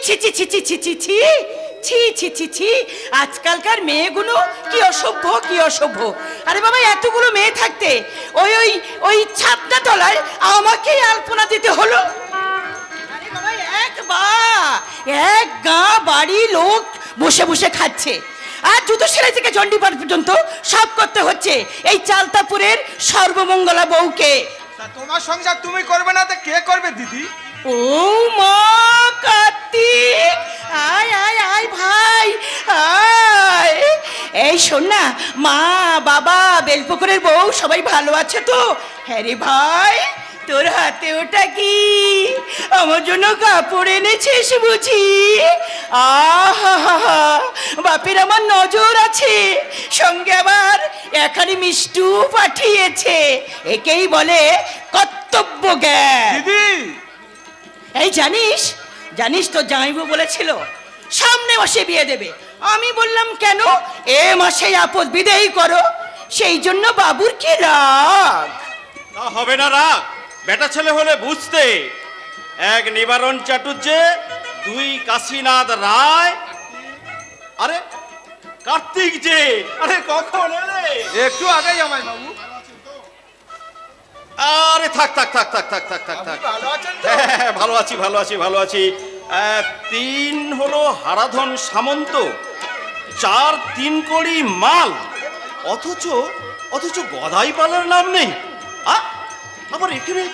ছি ছি ছি ছি ছি ছি ছি ছি ছি ছি ছি, আজকালকার মেয়েগুলো কি অসভ্য কি অসভ্য। আরে বাবা, এতগুলো মেয়ে থাকতে ওই ওই ওই ছাদটা তলায় আমাকেই আলপনা দিতে হলো। আরে বাবা, এক গা বাড়ি লোক বসে বসে খাচ্ছে, আর জুতো সেলাই থেকে চণ্ডীপাঠ পর্যন্ত সব করতে হচ্ছে এই চালতাপুরের সর্বমঙ্গলা বউকে। তোমার সংসার তুমি করবে না তো কে করবে দিদি? ও মা কার্তিক, আয় আয় আয় ভাই আয়। এই শোন না, মা বাবা বেলপুকুরের বউ সবাই ভালো আছে তো? হ্যাঁ রে ভাই, তোর হাতে ওটা কি? আমার জন্য কাপড় এনেছিস বুঝি? আহা, বাপের আমার নজর আছে, সঙ্গে আবার এখানে মিষ্টু পাঠিয়েছে। একেই বলে কর্তব্য জ্ঞান। দিদি, এই জানিস জানিস তো জামাইবু বলেছিল সামনে মাসে বিয়ে দেবে। আমি বললাম কেন, এ মাসে আপদ বিদেয় করো। সেই জন্য বাবুর কি রাগ? তা হবে না রাগ, বেটা ছেলে হলে বুঝতে। এক নিবারণ চাটুর্যে, দুই কাশীনাথ রায়, আরে কার্তিক যে, আরে কখন এলে? একটু আগে জামাই বাবু। আরে থাক থাক থাক থাক থাক থাক থাক থাক, ভালো আছেন তো? হ্যাঁ ভালো আছি ভালো আছি ভালো আছি। তিন হলো হারাধন সামন্ত, চার তিন কড়ি মাল, অথচ অথচ গদাই পালার নাম নেই। আবার এখানে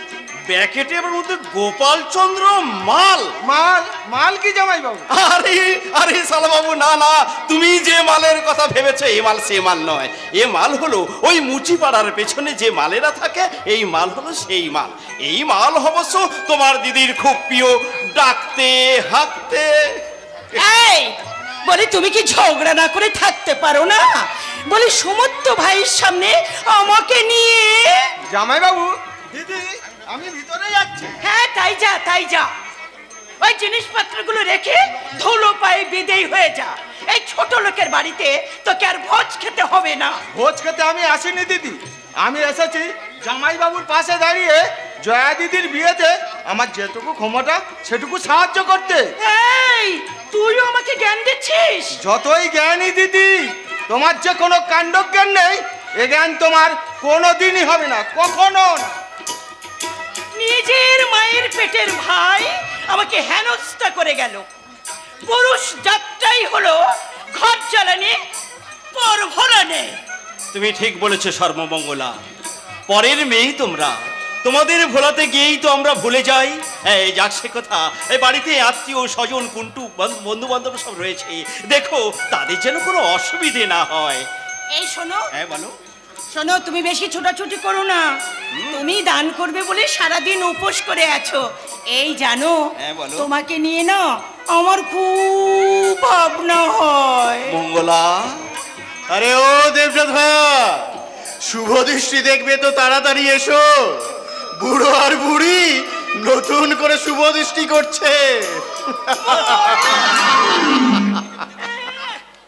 ব্যাকেটে আবার মধ্যে গোপাল চন্দ্র মাল। মাল মাল কি জামাই বাবু? আরে আরে সালা বাবু, না না, তুমি যে মালের কথা ভেবেছো এ মাল সে মাল নয়। এ মাল হলো ওই মুচি পাড়ার পেছনে যে মালেরা থাকে, এই মাল হলো সেই মাল। এই মাল অবশ্য তোমার দিদির খুব প্রিয়, ডাকতে হাঁকতে। এই বলি, তুমি কি ঝগড়া না করে থাকতে পারো না? বলি সমস্ত ভাইয়ের সামনে আমাকে নিয়ে। জামাই বাবু, দিদি আমি ভিতরে যাচ্ছি। হ্যাঁ তাই যা তাই যা, ওই জিনিসপত্রগুলো রেখে ধুলো পায়ে বিদেয় হয়ে যা। এই ছোট লোকের বাড়িতে তোকে আর ভোজ খেতে হবে না। ভোজ খেতে আমি আসিনি দিদি, আমি এসেছি জামাই বাবুর পাশে দাঁড়িয়ে জয়া দিদির বিয়েতে আমার যেটুকু ক্ষমতা সেটুকু সাহায্য করতে। এই তুইও আমাকে জ্ঞান দিচ্ছিস? যতই জ্ঞানী দিদি, তোমার যে কোনো কাণ্ড জ্ঞান নেই, এ জ্ঞান তোমার কোনোদিনই হবে না, কখনো না। নিজের মায়ের পেটের ভাই আমাকে হেনস্থা করে গেল। পুরুষ যাত্রাই হলো ঘর জ্বালানি পর ভরানে। তুমি ঠিক বলেছো সর্বমঙ্গলা, পরের মেয়েই তোমরা, তোমাদের ভোলাতে গিয়েই তো আমরা ভুলে যাই। এই যাক সে কথা, এই বাড়িতে আত্মীয় স্বজন কুন্টু বন্ধু বান্ধব সব রয়েছে, দেখো তাদের যেন কোনো অসুবিধে না হয়। এই শোনো, হ্যাঁ বলো। শোনো, তুমি বেশি ছোটাছুটি করো না। তুমি দান করবে বলে সারাদিন উপোস করে আছো। এই জানো, হ্যাঁ বলো। তোমাকে নিয়ে না আমার খুব ভাবনা হয়। মঙ্গলা, আরে ও দেবনাথ ভাইয়া, শুভ দৃষ্টি দেখবে তো তাড়াতাড়ি এসো। বুড়ো আর বুড়ি নতুন করে শুভ দৃষ্টি করছে।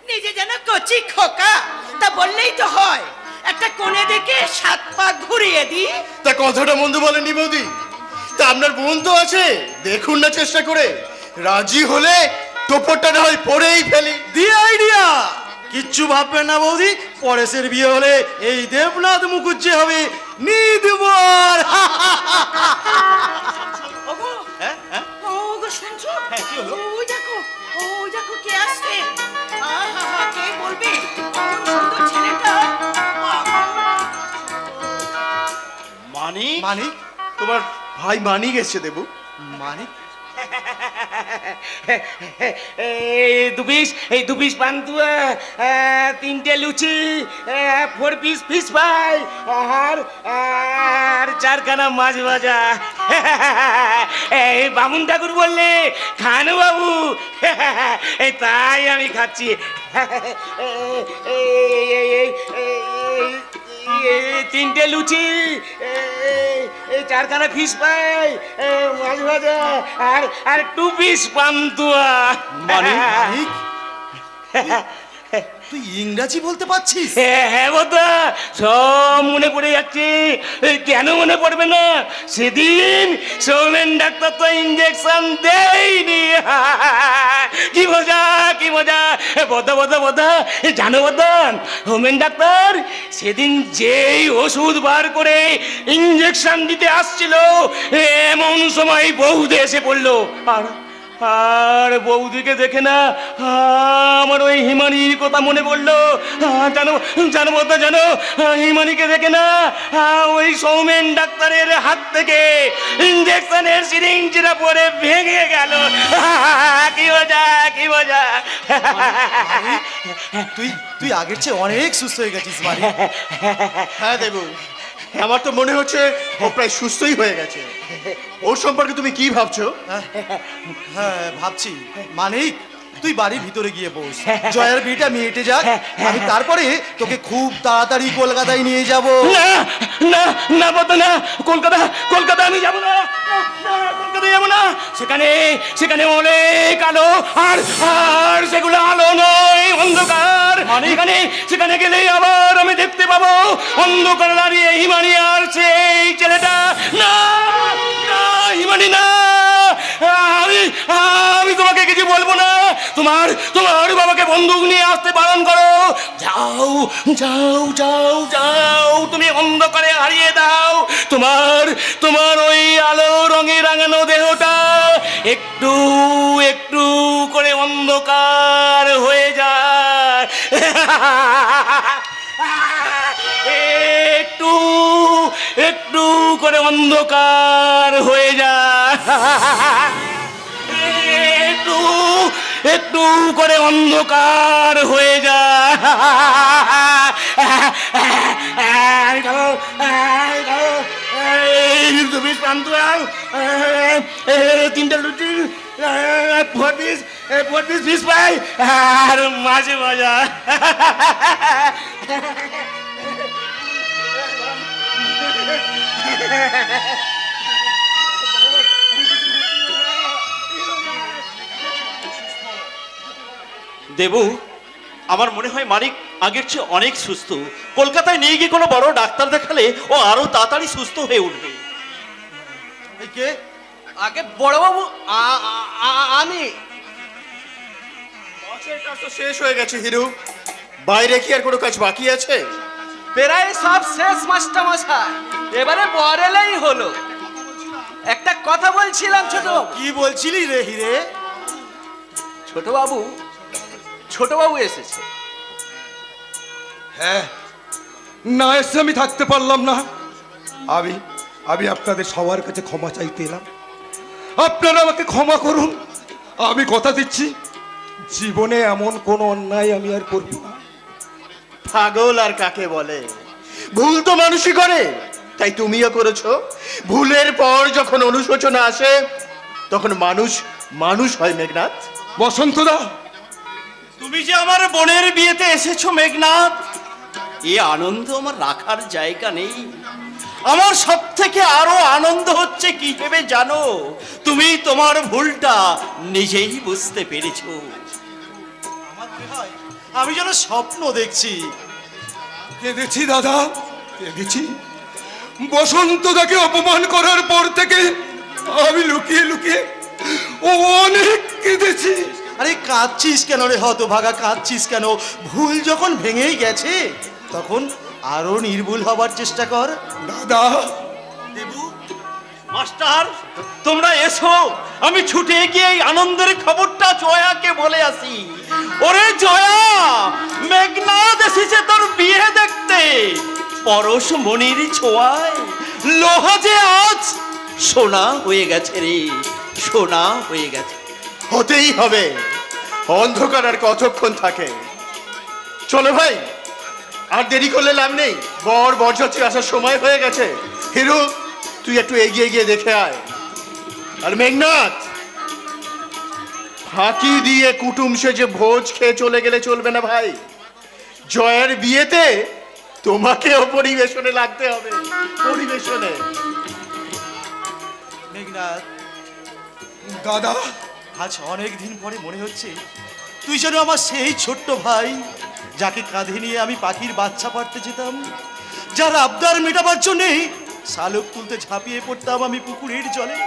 নিজে যেন কচি খোকা, তা বললেই তো হয়। একটা কোণে দেখে 7 পা ঘুরিয়ে দি। তা কথাটা মন্দ বলেনি বৌদি। তা আপনার বোন তো আছে, দেখুন না চেষ্টা করে। রাজি হলে টোপরটা না হয় পরেই ফেলি। দিয়ে আইডিয়া, কিচ্ছু ভাববেন না বৌদি, পরেশের বিয়ে হলে এই দেবনাথ মুখুজ্জে হবে নিদবর। ওগো, হ্যাঁ হ্যাঁ ওগো শুনছো? হ্যাঁ, কি হলো? ওই দেখো কে আসছে। আহা, কে বলবে কোন সুন্দর ছেলেটা। মানিক, মানিক, তোমার ভাই মানিক এসছে দেবু। মানিক, দু পিস পান্তুয়া, 3টে লুচি, 4 পিস ফিশ ফ্রাই, আর 4খানা মাছ ভাজা। এই বামুন ঠাকুর বললে খান বাবু, তাই আমি খাচ্ছি। 3টে লুচি, 4খানা ফিশ ফ্রাই, মাছ ভাজা, আর 2 পিস পান্তুয়া। মানিক, তুই ইংরাজি বলতে পারছিস? হ্যাঁ বদা, সব মনে পড়ে যাচ্ছে। কেন মনে পড়বে না? সেদিন সৌমেন ডাক্তার তো ইঞ্জেকশন দেয়নি। কি মজা কি মজা। বদা বদা বদা জানো বদান, হোমেন ডাক্তার সেদিন যেই ওষুধ বার করে ইঞ্জেকশন দিতে আসছিল, এমন সময় বৌদি এসে পড়লো। আর বৌদিকে দেখে না আমার ওই হিমানির কথা মনে পড়লো। জানো জানো বদা জানো, হিমানিকে দেখে না ওই সৌমেন ডাক্তারের হাত থেকে ইঞ্জেকশনের সিরিঞ্জটা পরে ভেঙে গেল। কি মজা কি মজা। তুই তুই আগের চেয়ে অনেক সুস্থ হয়ে গেছিস মানে। হ্যাঁ দেবু, আমার তো মনে হচ্ছে ও প্রায় সুস্থই হয়ে গেছে। ওর সম্পর্কে তুমি কি ভাবছো? হ্যাঁ ভাবছি মানিক, তুই বাড়ির ভিতরে গিয়ে বস, জয়ের বিয়েটা মিটে যাক, আমি তারপরে তোকে খুব তাড়াতাড়ি কলকাতায় নিয়ে যাব। না না না বদা না, কলকাতা কলকাতা আমি যাবো না, কলকাতা যাবো না। সেখানে সেখানে অনেক আলো, আর আর সেগুলো আলো নয়, অন্ধকার। সেখানে সেখানে গেলেই আবার আমি দেখতে পাবো অন্ধকারে দাঁড়িয়ে হিমানি আর সেই ছেলেটা। না না হিমানি না, আমি আমি তোমাকে কিছু বলবো না। তোমার তোমার বাবাকে বন্দুক নিয়ে আসতে বারণ করো। যাও যাও যাও যাও, তুমি অন্ধকারে হারিয়ে দাও তোমার তোমার ওই আলো রঙে রাঙানো দেহটা একটু একটু করে অন্ধকার হয়ে যায়। একটু একটু করে অন্ধকার হয়ে যায়, একটু একটু করে অন্ধকার হয়ে যায়। তিনটা লুচি, 4 পিস ফিশ ফ্রাই আর মাঝে মজা। দেবু, আমার মনে হয় মানিক আগের চেয়ে অনেক সুস্থ। কলকাতায় নিয়ে গিয়ে কোনো বড় ডাক্তার দেখালে ও আরো তাড়াতাড়ি সুস্থ হয়ে উঠবে। কে? আগে বড়বাবু, আমি। মাছের কাজ তো শেষ হয়ে গেছে হিরু, বাইরে কি আর কোনো কাজ বাকি আছে? প্রায় সব শেষ মাস্টার মশাই, এবারে বরেলেই হলো। একটা কথা বলছিলাম ছোট। কি বলছিলি রে হিরে? ছোটবাবু, ছোটবাবু এসেছে। হ্যাঁ, না এসে আমি থাকতে পারলাম না। আমি আমি আপনাদের সবার কাছে ক্ষমা চাইতে এলাম। আপনারা আমাকে ক্ষমা করুন। আমি কথা দিচ্ছি, জীবনে এমন কোনো অন্যায় আমি আর করব না। পাগল আর কাকে বলে? ভুল তো মানুষই করে, তাই তুমিও করেছো। ভুলের পর যখন অনুশোচনা আসে তখন মানুষ মানুষ হয় মেঘনাথ। বসন্তদা, তুমি যে আমার বোনের বিয়েতে এসেছো মেঘনাথ, এ আনন্দ আমার রাখার জায়গা নেই। আমার সব থেকে আরো আনন্দ হচ্ছে কি ভেবে জানো? তুমি তোমার ভুলটা নিজেই বুঝতে পেরেছো। আমার মনে হয় আমি যেন স্বপ্ন দেখছি। কেঁদেছি দাদা, কেঁদেছি। বসন্তদাকে অপমান করার পর থেকে আমি লুকিয়ে লুকিয়ে অনেক কেঁদেছি। আরে কাঁদছিস কেন রে হতভাগা, কাঁদছিস কেন? ভুল যখন ভেঙেই গেছে তখন আরো নির্ভুল হবার চেষ্টা কর। দাদা, দেবু, মাস্টার, তোমরা এসো, আমি ছুটে গিয়ে এই আনন্দের খবরটা জয়াকে বলে আসি। ওরে জয়া, মেঘনাথ এসেছে তোর বিয়ে দেখতে। পরশ মনির ছোঁয়ায় লোহা যে আজ সোনা হয়ে গেছে রে, সোনা হয়ে গেছে। হতেই হবে, অন্ধকার আর কতক্ষণ থাকে? চলো ভাই, আর দেরি করলে লাভ নেই। বরযাত্রী আসার সময় হয়ে গেছে। হিরু, তুই একটু এগিয়ে গিয়ে দেখে আয়। আর মেঘনাথ, ফাঁকি দিয়ে কুটুম সেজে ভোজ খেয়ে চলে গেলে চলবে না ভাই। জয়ের বিয়েতে তোমাকেও পরিবেশনে লাগতে হবে, পরিবেশনে। মেঘনাথ, দাদা, আজ অনেক দিন পরে মনে হচ্ছে তুই যেন আমার সেই ছোট্ট ভাই, যাকে কাঁধে নিয়ে আমি পাখির বাচ্চা পাড়তে যেতাম, যার আবদার মেটাবার জন্যে শালক তুলতে ঝাঁপিয়ে পড়তাম আমি পুকুরের জলে।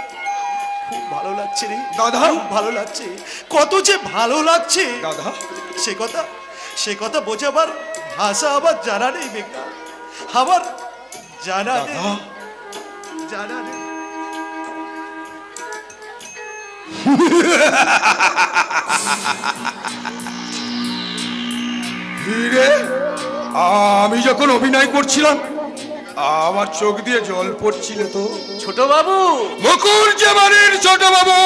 খুব ভালো লাগছে রে দাদা। খুব ভালো লাগছে, কত যে ভালো লাগছে দাদা সে কথা বোঝাবার ভাষা আবার জানা নেই মেঘনা, আবার জানা নেই, দাদা জানা নেই। হিরে, আমি যখন অভিনয় করছিলাম আমার চোখ দিয়ে জল পড়ছিল তো। ছোট বাবু, মুকুল জামানের ছোট বাবু,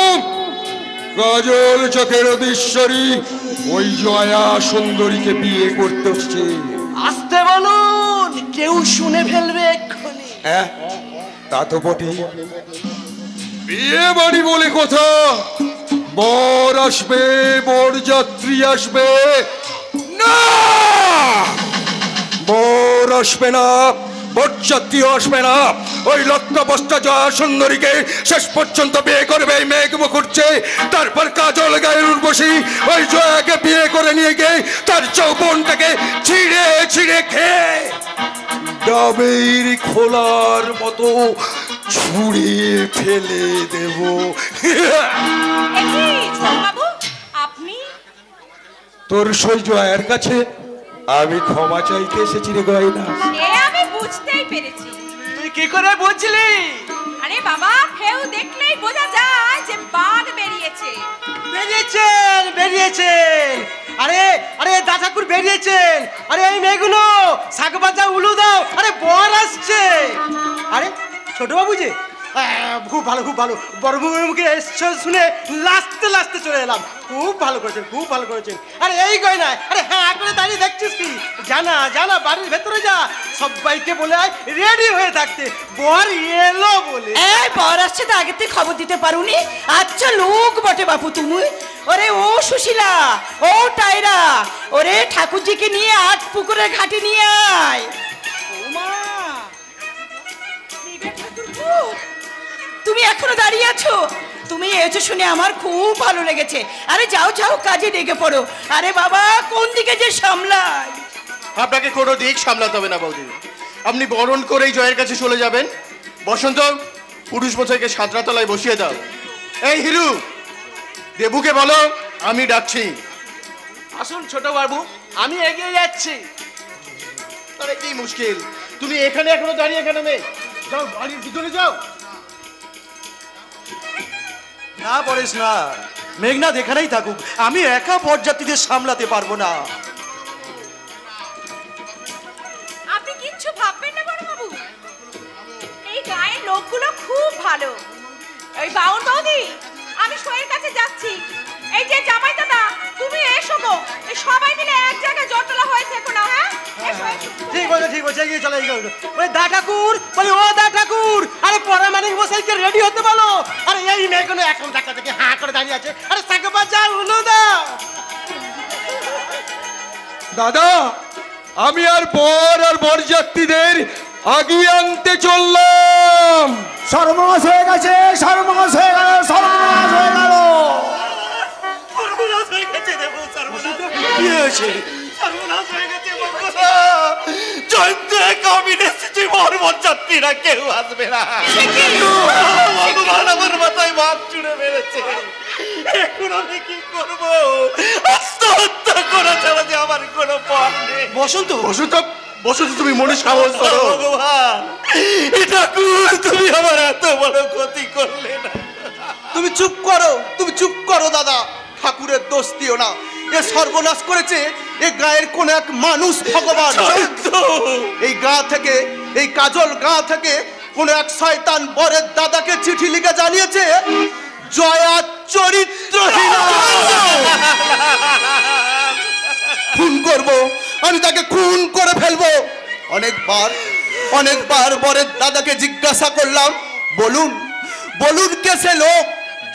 গজল চোখের অধীশ্বরী ওই জয়া সুন্দরীকে বিয়ে করতে হচ্ছে। আসতে বলুন, কেউ শুনে ফেলবে এক্ষুনি। হ্যাঁ, তা তো বটে। বিয়ে বাড়ি বলে কথা, বর আসবে, বরযাত্রী আসবে না, বর আসবে না, বরযাত্রী আসবে না। ওই লক্ষ্যবস্তা জয়া সুন্দরীকে শেষ পর্যন্ত বিয়ে করবে এই মেঘ মুখুর্জে। তারপর কাজল গায়ের উর্বশী ওই জয়াকে বিয়ে করে নিয়ে গিয়ে তার যৌবনটাকে ছিঁড়ে ছিঁড়ে খেয়ে ডাবের খোলার মতো ছুঁড়িয়ে ফেলে দেব। বাবু আপনি তোর সই জয়ের কাছে আমি ক্ষমা চাইতে এসেছি রে গয়না। সে আমি বুঝতেই পেরেছি। তুই কি করে বুঝলি? আরে বাবা, ফেউ দেখলেই বোঝা যায় যে বাঘ বেরিয়েছে। বেরিয়েছেন। আরে আরে দাদাকুর বেরিয়েছেন। আরে এই মেয়েগুলো শাক ভাজা উলু দাও, আরে বর আসছে। আরে ছোট বাবু যে, খুব ভালো খুব ভালো, বড় বাবুর মুখে এসছো শুনে লাস্টে চলে এলাম। খুব ভালো করেছেন, খুব ভালো করেছেন। আরে এই গয়না, আরে হ্যাঁ করে দাঁড়িয়ে দেখছিস কি? জানা বাড়ির ভেতরে যা, সবাইকে বলে আয় রেডি হয়ে থাকতে, বর এলো বলে। এই বর আসছে তো আগে থেকে খবর দিতে পারুনি? আচ্ছা লোক বটে বাপু তুমি। ওরে ও সুশীলা, ও টায়রা, ওরে ঠাকুরজিকে নিয়ে আট পুকুরের ঘাটে নিয়ে আয়। ওমা, তুমি এখনো দাঁড়িয়ে আছো? তুমি এসে শুনে আমার খুব ভালো লেগেছে। আরে যাও যাও, কাজে লেগে পড়ো। আরে বাবা, কোন দিকে যে সামলাই? আপনাকে কোনো দিক সামলাতে হবে না বৌদি, আপনি বরণ করেই জয়ের কাছে চলে যাবেন। বসন্ত, পুরুষ মশাইকে সাঁতরাতলায় বসিয়ে দাও। এই হিরু, দেবুকে বলো আমি ডাকছি। আসুন ছোট বাবু, আমি এগিয়ে যাচ্ছি। তাহলে কি মুশকিল, তুমি এখানে এখনো দাঁড়িয়ে কেন নেই? যাও বাড়ির ভিতরে যাও। না পরেশ না, মেঘনাথ এখানেই থাকুক, আমি একা বরযাত্রীদের সামলাতে পারবো না। আপনি কিচ্ছু ভাববেন না বড় বাবু, এই গায়ের লোকগুলো খুব ভালো। এই বাউন বৌদি, আমি সইয়ের কাছে যাচ্ছি। এই যে জামাই দাদা, তুমি এসো গো, এই সবাই মিলে এক জায়গায় জটলা হয়ে থেকো না। হ্যাঁ এসো, এসো। ঠিক বলছে, এগিয়ে চলে ওই দা ঠাকুর, বলি ও দা ঠাকুর, আরে পরামানিক মশাইকে রেডি হতে বলো। আরে এই মেয়েগুলো এখন দেখা থেকে হাঁ করে দাঁড়িয়ে আছে। আরে শাক ভাজা উলু দাও। দাদা, আমি আর বর আর বরযাত্রীদের আগিয়ে আনতে চললাম। সর্বনাশ হয়ে গেছে, সর্বনাশ হয়ে গেল, সর্বনাশ হয়ে গেল। সর্বনাশ হয়ে গেছে দেবো, সর্বনাশ। কি হয়েছে? সর্বনাশ হয়ে গেছে জয়ন্ত কমিউনিস্ট বর বরযাত্রীরা কেউ আসবে না। ভগবান আমার মাথায় বাপ চুড়ে মেরেছে। এখন আমি কি করবো? আত্মহত্যা করা ছাড়া যে আমার কোনো পথ নেই। বসন্ত, বসন্ত তুমি মনে সাহস করো। ভগবান, এটা তুমি আমার এত বড় ক্ষতি করলে না। তুমি চুপ করো দাদা, ঠাকুরের দোষ দিও না। এ সর্বনাশ করেছে এ গায়ের কোন এক মানুষ ভগবান। এই গা থেকে, এই কাজল গা থেকে কোন এক শয়তান বরের দাদাকে চিঠি লিখে জানিয়েছে জয়া চরিত্রহীন। খুন করব, আমি তাকে খুন করে ফেলবো। অনেকবার বরের দাদাকে জিজ্ঞাসা করলাম, বলুন কে সে লোক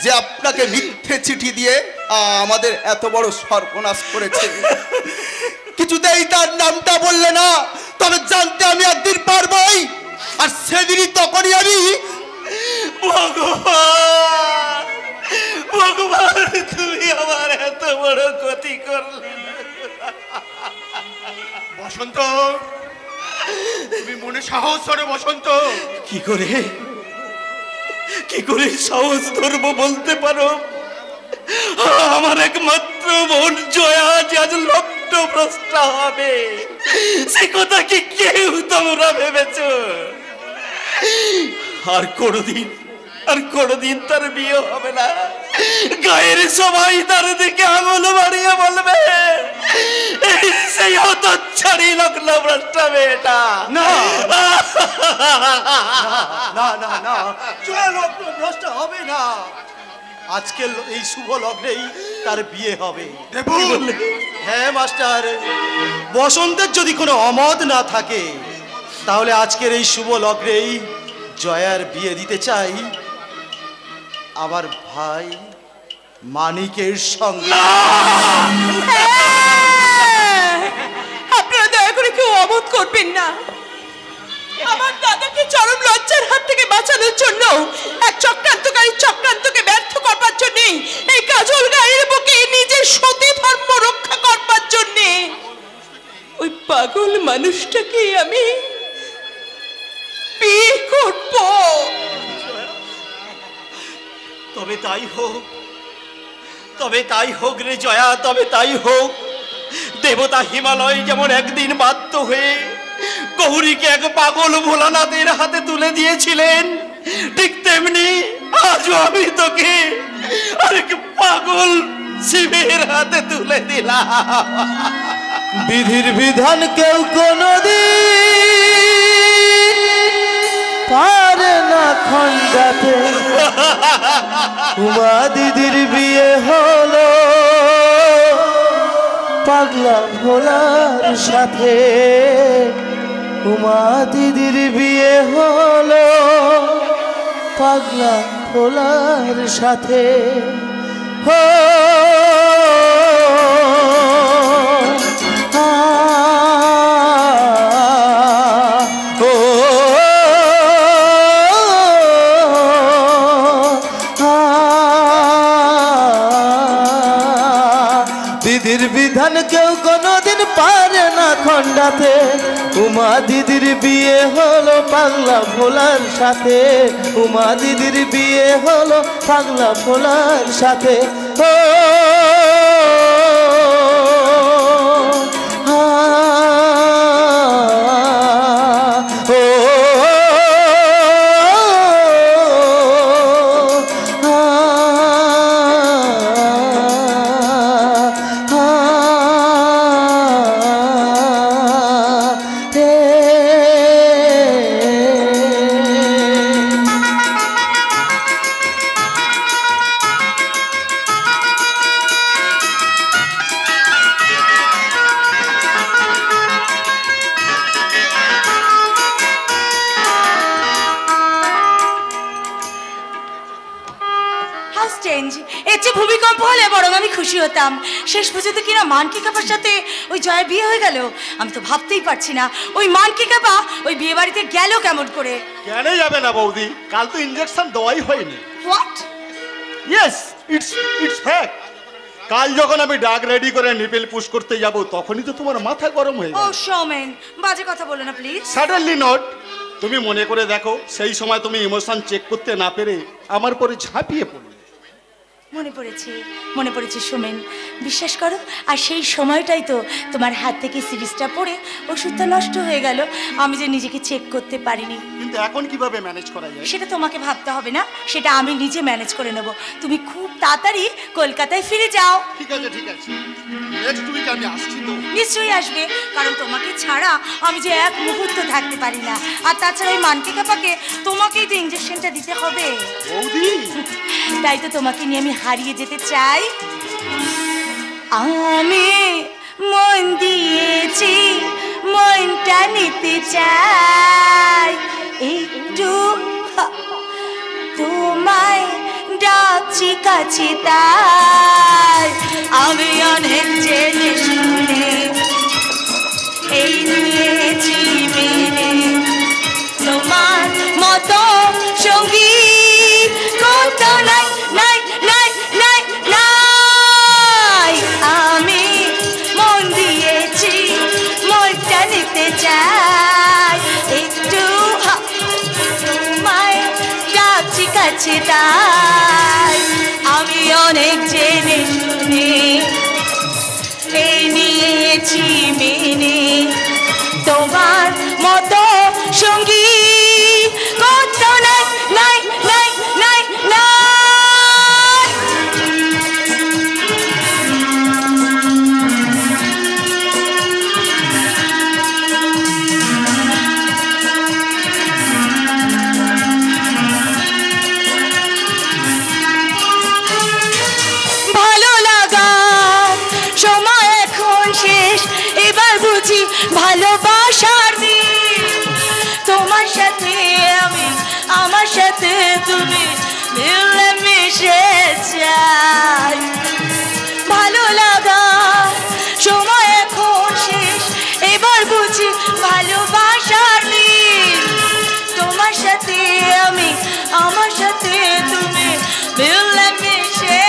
যে আপনাকে মিথ্যে চিঠি দিয়ে আমাদের এত বড় সর্বনাশ করেছে। কিছুতেই তার নামটা বললে না, তবে জানতে আমি একদিন পারবই। আর সেদিনই তখনই আমি ভগবান, তুমি আমার এত বড় ক্ষতি করলে। বসন্ত, তুমি মনে সাহস করো বসন্ত। কি করে কি করে সাহস ধরবো বলতে পারো? আমার একমাত্র বোন জয়া যে আজ লগ্নভ্রষ্ট হবে, সে কথা কি কেউ তোমরা ভেবেছ? আর কোনদিন তার বিয়ে হবে না। গায়ের সবাই তার দিকে আঙুল বাড়িয়ে বলবে সেই হতচ্ছাড়ি লগ্নভ্রষ্ট মেয়েটা। না না না না, জয়া লগ্নভ্রষ্ট হবে না। আজকে এই শুভ লগ্নেই তার বিয়ে হবে। হ্যাঁ মাস্টার, বসন্তের যদি কোনো অমত না থাকে তাহলে আজকের এই শুভ লগ্নেই জয়ার বিয়ে দিতে চাই আমার ভাই মানিকের সঙ্গে। আপনারা দয়া করে কেউ অমত করবেন না। আমার দাদাকে চরম লজ্জার হাত থেকে বাঁচানোর জন্য এক চক্রান্তকারী চক্রান্তকে ব্যর্থ করবার জন্য এই কাজল গায়ের বুকে নিজের সতী ধর্ম রক্ষা করবার জন্য ওই পাগল মানুষটাকে আমি বিয়ে করব। তবে তাই হোক রে জয়া, তবে তাই হোক। দেবতা হিমালয় যেমন একদিন বাধ্য হয়ে গৌরীকে এক পাগল ভোলানাথের হাতে তুলে দিয়েছিলেন, ঠিক তেমনি আজও আমি তোকে আরেক পাগল শিবের হাতে তুলে দিলাম। বিধির বিধান কেউ কোনদিন পারে না খণ্ডাতে। উমা দিদির বিয়ে হলো পাগলা ভোলার সাথে। উমা দিদির বিয়ে হলো পাগলা ভোলার সাথে। হো দিদির বিধান কেউ কোনদিন পারে না খণ্ডাতে। উমা দিদির বিয়ে হলো পাগলা ভোলার সাথে। উমা দিদির বিয়ে হলো পাগলা ভোলার সাথে। ও ভূমিকম্প হলে বরং আমি খুশি হতাম। শেষ পর্যন্ত কিনা মানকি কাপার সাথে ওই জয়ের বিয়ে হয়ে গেল। আমি তো ভাবতেই পারছি না ওই মানকি কাপা ওই বিয়ে বাড়িতে গেল কেমন করে। কেন যাবে না বৌদি? কাল তো ইনজেকশন দেওয়াই হয়নি। হোয়াট? Yes, it's fact. কাল যখন আমি ডাক রেডি করে নিপেল পুশ করতে যাব তখনই তো তোমার মাথা গরম হয়ে গেল। ও সৌমেন, বাজে কথা বলো না প্লিজ। Suddenly not. তুমি মনে করে দেখো, সেই সময় তুমি ইমোশন চেক করতে না পেরে আমার পরে ঝাঁপিয়ে পড়লে। মনে পড়েছে সোমেন, বিশ্বাস করো। আর সেই সময়টাই তো তোমার হাত থেকে সিরিজটা পড়ে ওষুধটা নষ্ট হয়ে গেল। আমি যে নিজেকে চেক করতে পারিনি। কিন্তু এখন কিভাবে ম্যানেজ করা যায়? সেটা তোমাকে ভাবতে হবে না, সেটা আমি নিজে ম্যানেজ করে নেব। তুমি খুব তাড়াতাড়ি কলকাতায় ফিরে যাও। ঠিক আছে নেক্সট উইক আমি আসছি তো। নিশ্চয়ই আসবে, কারণ তোমাকে ছাড়া আমি যে এক মুহূর্ত থাকতে পারি না। আর তাছাড়া ওই মানকি কাপাকে তোমাকেই তো ইঞ্জেকশনটা দিতে হবে। বৌদি, তাই তো তোমাকে নিয়ে আমি হারিয়ে যেতে চাই। আমি মন দিয়েছি, মনটা নিতে চাই। একটু তোমায় ডাকছি কাছে, তাই আমি অনেক জেনে শুনে এই নিয়েছি মেনে। তোমার মতো সঙ্গী কত নাই নাই নাই নাই নাই। আমি মন দিয়েছি, মনটা নিতে চাই। একটু তোমায় ডাকছি কাছে, কাছে তাই আমি অনেক জেনে শুনে এই নিয়েছি মেনে তোমার মতো সঙ্গী কোথাও নাই নাই নাই নাই নাই। ভালো লাগা সময় এখন শেষ, এবার বুঝি ভালোবাসার দিন। তোমার সাথে আমি, আমার সাথে তুমি মিলে মিশে যাই। ভালো লাগা সময় এখন শেষ, এবার বুঝি ভালোবাসার দিন। তোমার সাথে আমি, আমার সাথে তুমি মিলে মিশে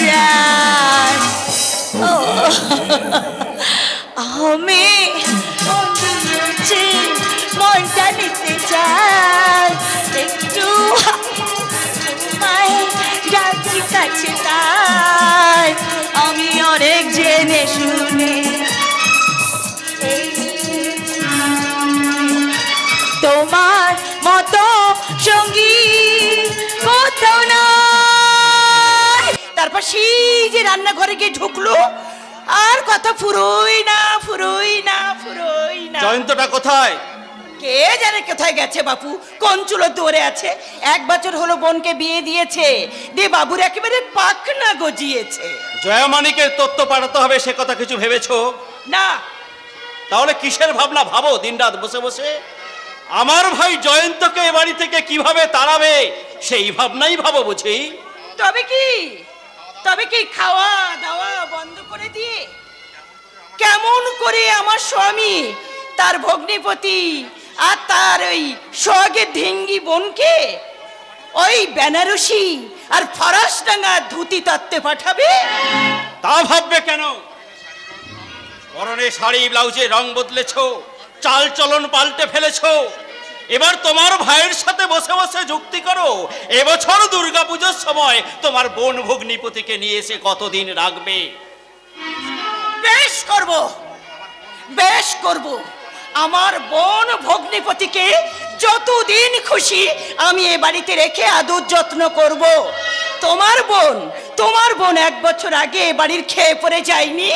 যাই। আমি মনটা নিতে চাই, একটু তোমায় ডাকি কাছে তাই আমি অনেক জেনে শুনে তোমার মতো সঙ্গী কোথাও নাই। তারপর সেই যে রান্নাঘরে গিয়ে ঢুকলো আর কথা ফুরোই না ফুরোই না ফুরোই না। জয়ন্তটা কোথায়? কে জানে কোথায় গেছে বাপু, কোন চুলো দৌড়ে আছে। 1 বছর হলো বোনকে বিয়ে দিয়েছে, দিয়ে বাবুর একেবারে পাখনা গজিয়েছে। জয়ামানিকের তত্ত্ব পাঠাতে হবে সে কথা কিছু ভেবেছো? না। তাহলে কিসের ভাবনা ভাবো দিনরাত বসে বসে? আমার ভাই জয়ন্তকে এ বাড়ি থেকে কিভাবে তাড়াবে সেই ভাবনাই ভাবো বুঝি। তবে কি, তবে কি খাওয়া দাওয়া বন্ধ করে দিয়ে কেমন করে আমার স্বামী তার ভগ্নিপতি আর তার ওই সোহাগের ধিঙ্গি বোনকে ওই বেনারসি আর ফরাসডাঙ্গা ধুতি তত্ত্বে পাঠাবে? তা ভাববে কেন? পরনে শাড়ি ব্লাউজে রং বদলেছো, চাল চলন পাল্টে ফেলেছো। এবার তোমার ভাইয়ের সাথে বসে বসে যুক্তি করো এবছর দুর্গাপূজার সময় তোমার বোন ভগ্নিপতিকে নিয়ে এসে কতদিন রাখবে। বেশ করব, বেশ করব। আমার বোন ভগ্নিপতিকে যতদিন খুশি আমি এ বাড়িতে রেখে আদর যত্ন করব। তোমার বোন 1 বছর আগে বাড়ির খেয়ে পড়ে যায়নি?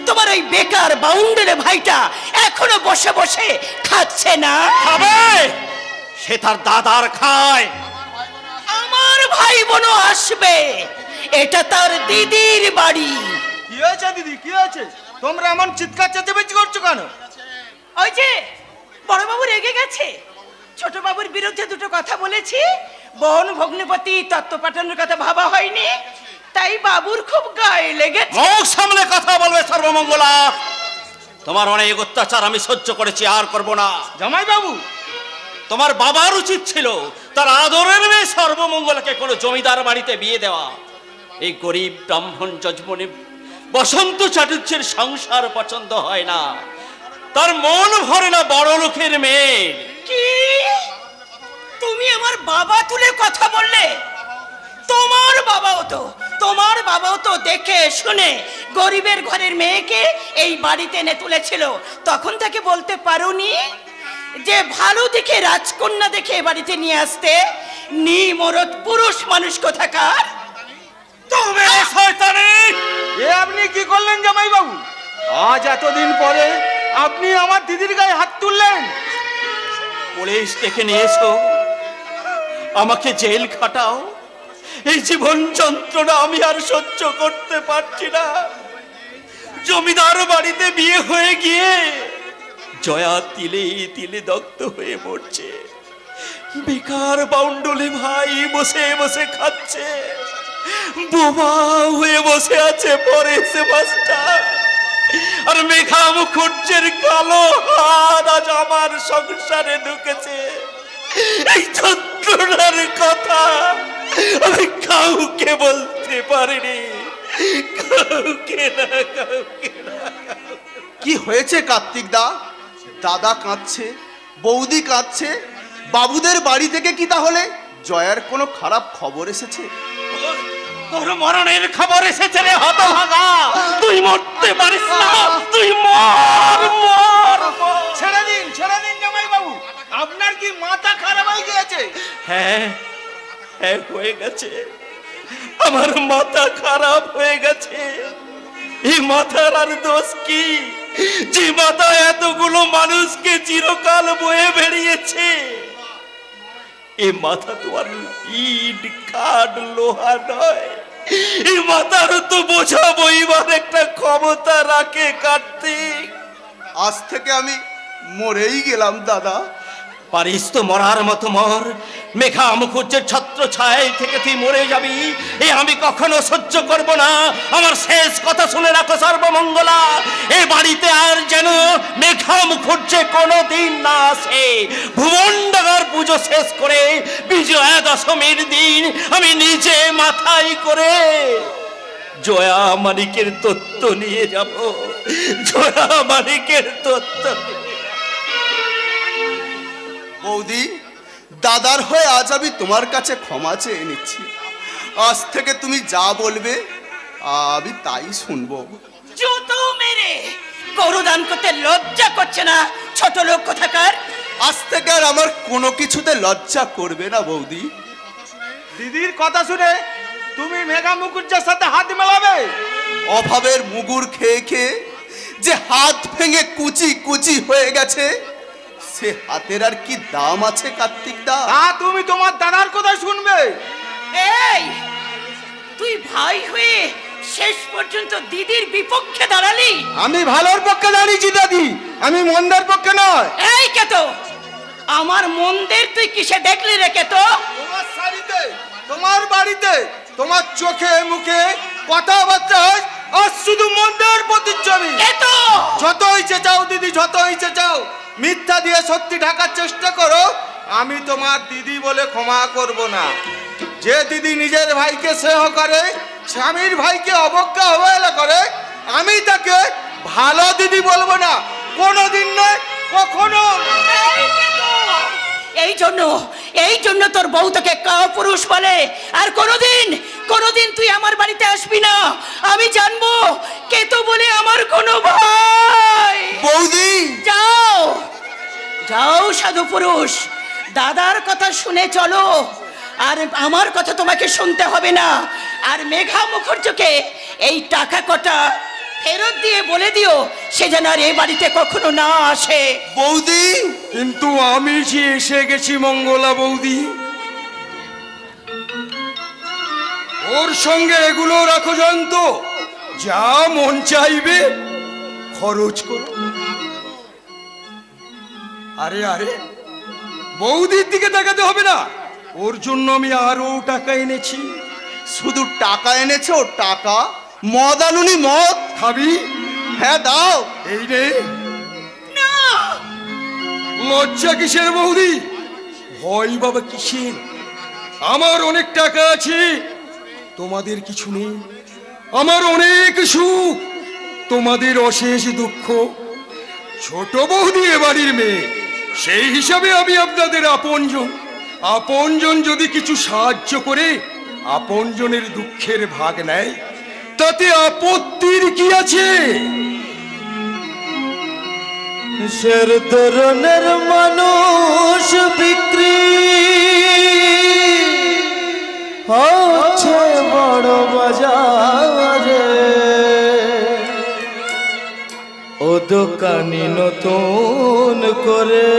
তোমার ওই বেকার বাউন্ডারে ভাইটা এখনো বসে বসে খাচ্ছে না? খাবে, সে তার দাদার খায়। আমার ভাই বোনও আসবে, এটা তার দিদির বাড়ি। কি হয়েছে দিদি, কি হয়েছে? তোমরা এমন চিৎকার চেঁচামেচি করছো কেন? ওই যে বড়বাবু রেগে গেছে, ছোট বাবুর বিরুদ্ধে দুটো কথা বলেছি। বোন ভগ্নিপতি তত্ত্ব পাঠানোর কথা ভাবা হয়নি, তাই বাবুর খুব গায়ে লেগেছে। মুখ সামলে কথা বলবে সর্বমঙ্গলা। তোমার অনেক অত্যাচার আমি সহ্য করেছি, আর করব না। জামাই বাবু, তোমার বাবার উচিত ছিল তার আদরের মেয়ে সর্বমঙ্গলাকে কোনো জমিদার বাড়িতে বিয়ে দেওয়া। এই গরিব ব্রাহ্মণ যজমনি বসন্ত চাটুর্যের সংসার পছন্দ হয় না, তার মন ভরে না বড় লোকের মেয়ে। কি তুমি আমার বাবা তুলে কথা বললে? তোমার বাবাও তো দেখে শুনে গরিবের ঘরের মেয়েকে এই বাড়িতে এনে তুলেছিল। তখন তাকে বলতে পারোনি যে ভালো দেখে রাজকন্যা দেখে এ বাড়িতে নিয়ে আসতে? নিমরদ পুরুষ মানুষ কোথাকার তুমি শয়তানি! এ আপনি কি করলেন জামাই বাবু? আজ এতদিন পরে আপনি আমার দিদির গায়ে হাত তুললেন। পুলিশ ডেকে নিয়েছো, আমাকে জেল খাটাও। এই জীবন যন্ত্রণা আমি আর সহ্য করতে পারছি না। জমিদার বাড়িতে বিয়ে হয়ে গিয়ে জয়া তিলে তিলে দগ্ধ হয়ে মরছে। বেকার বাউন্ডুলে ভাই বসে বসে খাচ্ছে, বোমা হয়ে বসে আছে পরেশ মাস্টার। আর মেঘা মুখুজ্জের কালো হাত আজ আমার সংসারে ঢুকেছে। এই যন্ত্রণার কথা আমি কাউকে বলতে পারিনি, কাউকে না, কাউকে না। কি হয়েছে কার্তিক দা? দাদা কাঁদছে, বৌদি কাঁদছে, বাবুদের বাড়ি থেকে কি তাহলে জয়ার কোনো খারাপ খবর এসেছে? তোর মরণের খবর এসেছে রে হতভাগা। তুই মরতে পারিস না, তুই মর মর। ছেড়ে দিন জামাই বাবু, আপনার কি মাথা খারাপ হয়ে গিয়েছে? হ্যাঁ হ্যাঁ হয়ে গেছে, আমার মাথা খারাপ হয়ে গেছে। এই মাথার আর দোষ কি, যে মাথা এতগুলো মানুষকে চিরকাল বয়ে বেরিয়েছে? এই মাথা তো আর ইট কাঠ লোহা নয়, এই মাথার তো বোঝা বইবার একটা ক্ষমতা রাখে কার্তিক। আজ থেকে আমি মরেই গেলাম দাদা। পারিস তো মরার মতো মর, মেঘা মুখুজ্জের ছত্র ছায় থেকে তুই মরে যাবি, এ আমি কখনো সহ্য করব না। আমার শেষ কথা শুনে রাখো সর্বমঙ্গলা, এ বাড়িতে আর যেন মেঘা মুখুজ্জে কোনোদিন না আসে। ভুবনডাঙ্গার পুজো শেষ করে বিজয়া দশমীর দিন আমি নিজে মাথায় করে জয়া মানিকের তত্ত্ব নিয়ে যাব, জয়া মানিকের তত্ত্ব। বৌদি, দাদার হয়ে আজ আমি তোমার কাছে ক্ষমা চেয়ে নিচ্ছি। আজ থেকে তুমি যা বলবে আমি তাই শুনবো। জুতো মেরে গরু দান করতে লজ্জা করছে না ছোট লোক কোথাকার? আজ থেকে আর আমার কোনো কিছুতে লজ্জা করবে না বৌদি। দিদির কথা শুনে তুমি মেঘা মুকুজ্জের সাথে হাত মেলাবে? অভাবের মুগুর খেয়ে খেয়ে যে হাত ভেঙে কুচি কুচি হয়ে গেছে, সে হাতের আর কি দাম আছে কার্তিক দা? তুমি তোমার দাদার কথা শুনবে? এই তুই ভাই হয়ে শেষ পর্যন্ত দিদির বিপক্ষে দাঁড়ালি? আমি ভালোর পক্ষে দাঁড়িয়েছি দাদি, আমি মন্দের পক্ষে নয়। এই কেতো, আমার মন্দের তুই কিসে দেখলি রে কেতো? তোমার শাড়িতে, তোমার বাড়িতে, তোমার চোখে মুখে কথাবার্তা হয় আর শুধু মন্দের প্রতিচ্ছবি। কেতো যতই চেঁচাও দিদি, যতই চেঁচাও, মিথ্যা দিয়ে সত্যি ঢাকার চেষ্টা করো, আমি তোমার দিদি বলে ক্ষমা করব না। যে দিদি নিজের ভাইকে স্নেহ করে, স্বামীর ভাইকে অবজ্ঞা অবহেলা করে, আমি তাকে ভালো দিদি বলবো না, কোনোদিন নয় কখনো। এই জন্য তোর বউ তোকে কাপুরুষ বলে। আর কোনোদিন তুই আমার বাড়িতে আসবি না। আমি জানবো কেতো বলে আমার কোনো ভাই। বৌদি, যাও সাধু পুরুষ, দাদার কথা শুনে চলো, আর আমার কথা তোমাকে শুনতে হবে না। আর মেঘা মুখুজ্জেকে এই টাকা কটা ফেরত দিয়ে বলে দিও সে যেন আর এই বাড়িতে কখনো না আসে। বৌদি, কিন্তু আমি যে এসে গেছি মঙ্গলা বৌদি, ওর সঙ্গে এগুলো রাখো জানত, যা মন চাইবে খরচ করো। আরে আরে বৌদির দিকে তাকাতে হবে না, ওর জন্য আমি আরো টাকা এনেছি। শুধু টাকা এনেছো? টাকা? মদ আনুনি? মদ খাবি? হ্যাঁ দাও। এই রে। লজ্জা কিসের বৌদি, ভয় বাবা কিসের? আমার অনেক টাকা আছে, তোমাদের কিছু নেই। আমার অনেক সুখ, তোমাদের অশেষ দুঃখ। ছোট বৌদি এ বাড়ির মেয়ে, সেই হিসাবে আমি আপনাদের আপনজন যদি কিছু সাহায্য করে আপনজনের দুঃখের ভাগ নেয়, তাতে আপত্তির কি আছে? কিসের ধরনের মানুষ বিক্রি হচ্ছে বড় বাজারে, ও দোকানি নতুন করে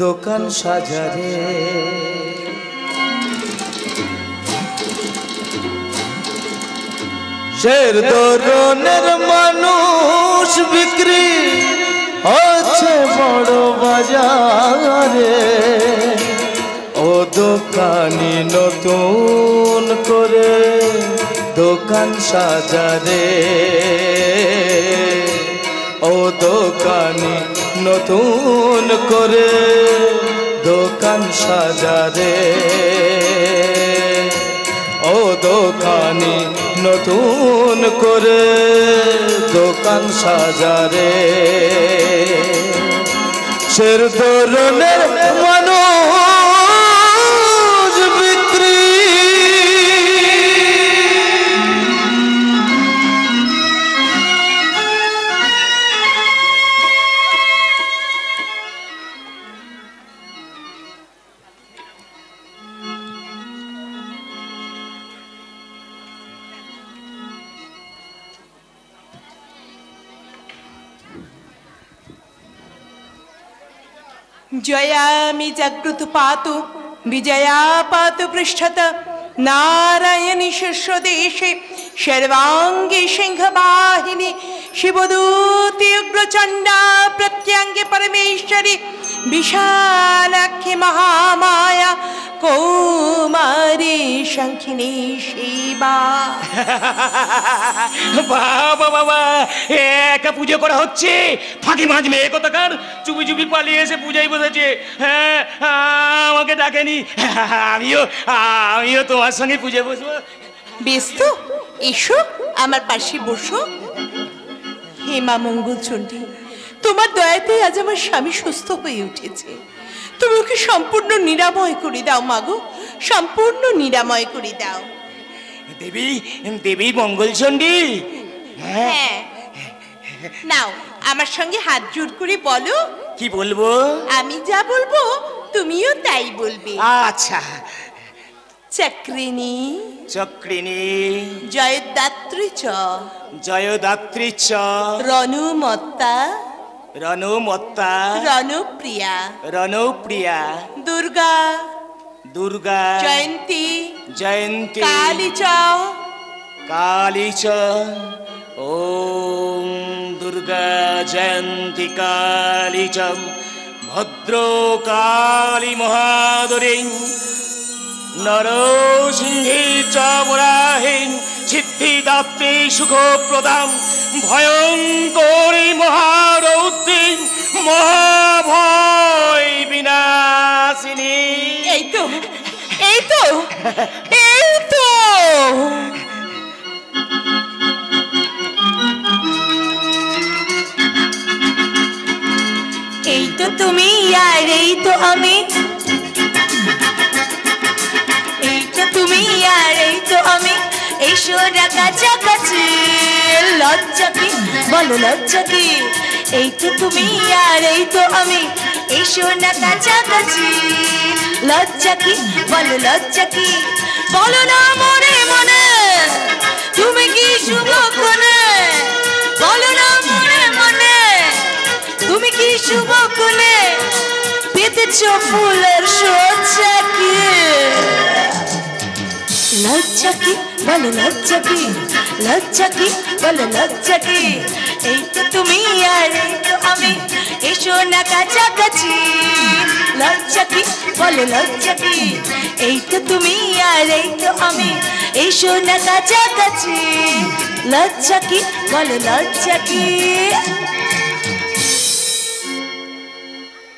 দোকান সাজারে। কিসের ধরনের মানুষ বিক্রি হচ্ছে বড় বাজারে, ও দোকানি নতুন করে দোকান সাজারে, ও দোকানি নতুন করে দোকান সাজারে, ও দোকানি নতুন করে দোকান সাজারে। সের ধরনের মানুষ জয়ামি জাগ্রত পাত বিজয়া পাত পৃষ্ঠত নারায়ণী শীর্ষ দেশে সর্বাঙ্গে সিংহবাহিনী শিবদূতি উগ্রচণ্ডা প্রত্যঙ্গে পরমেশ্বরী বিশালাক্ষী মহামায়া কৌমারী শঙ্খিনী শিবা। বাবা বাবা, একা পুজো করা হচ্ছে, ফাঁকি মাঝ মেয়ে কোথাকার চুপি চুপি পালিয়ে এসে পূজায় বসেছে। হ্যাঁ, আমাকে ডাকেনি। আমিও তোমার সঙ্গে পুজো বসবো। বেশ তো, এসো আমার পাশে বসো। হে মা মঙ্গলচণ্ডী, তোমার দয়াতে আজ আমার স্বামী সুস্থ হয়ে উঠেছে। তুমি ওকে সম্পূর্ণ নিরাময় করে দাও মাগো, সম্পূর্ণ নিরাময় করে দাও। দেবী দেবী মঙ্গলচণ্ডী। হ্যাঁ, নাও আমার সঙ্গে হাত জোড় করে বলো। কি বলবো? আমি যা বলবো তুমিও তাই বলবে। আচ্ছা। চক্রিণী চক্রিণী জয়দাত্রী চ জয়দাত্রী চ রণুমত্তা রণমত্তা রণপ্রিয়া রণপ্রিয়া দুর্গা দুর্গা জয়ন্তী জয়ন্তী কালী চ কালী চ। ওম দুর্গা জয়ন্তী কালী চ ভদ্র কালী মহাদুরী নরসিংহী চ বরাহীন সিদ্ধিদাত্রী সুখপ্রদাম ভয়ঙ্করী মহারৌদ্রী মহাভয় বিনাশিনী। এই তো এই তো এই তো। এই তো তুমি আর এই তো আমি, এই তো তুমি আর এই তো আমি, এই সোনা কাছাকাছি। লজ্জা কি বলো লজ্জা কি? এই তো তুমি আর এই তো আমি, এই সোনা কাছাকাছি। লজ্জা কি বলো লজ্জা কি? বলো না মনে মনে তুমি কি শুভক্ষণে, বলো না মনে মনে তুমি কি শুভক্ষণে পেতেছ ফুলের সজ্জা কি? লজ্জা কি বলো লজ্জা কি? লজ্জা কি বলো লজ্জা কি? এই তো তুমি আর এই তো আমি, এসো না কাছাকাছি। লজ্জা কি বলো লজ্জা কি? এই তো তুমি আর এই তো আমি, এসো না কাছাকাছি। লজ্জা কি বলো লজ্জা কি?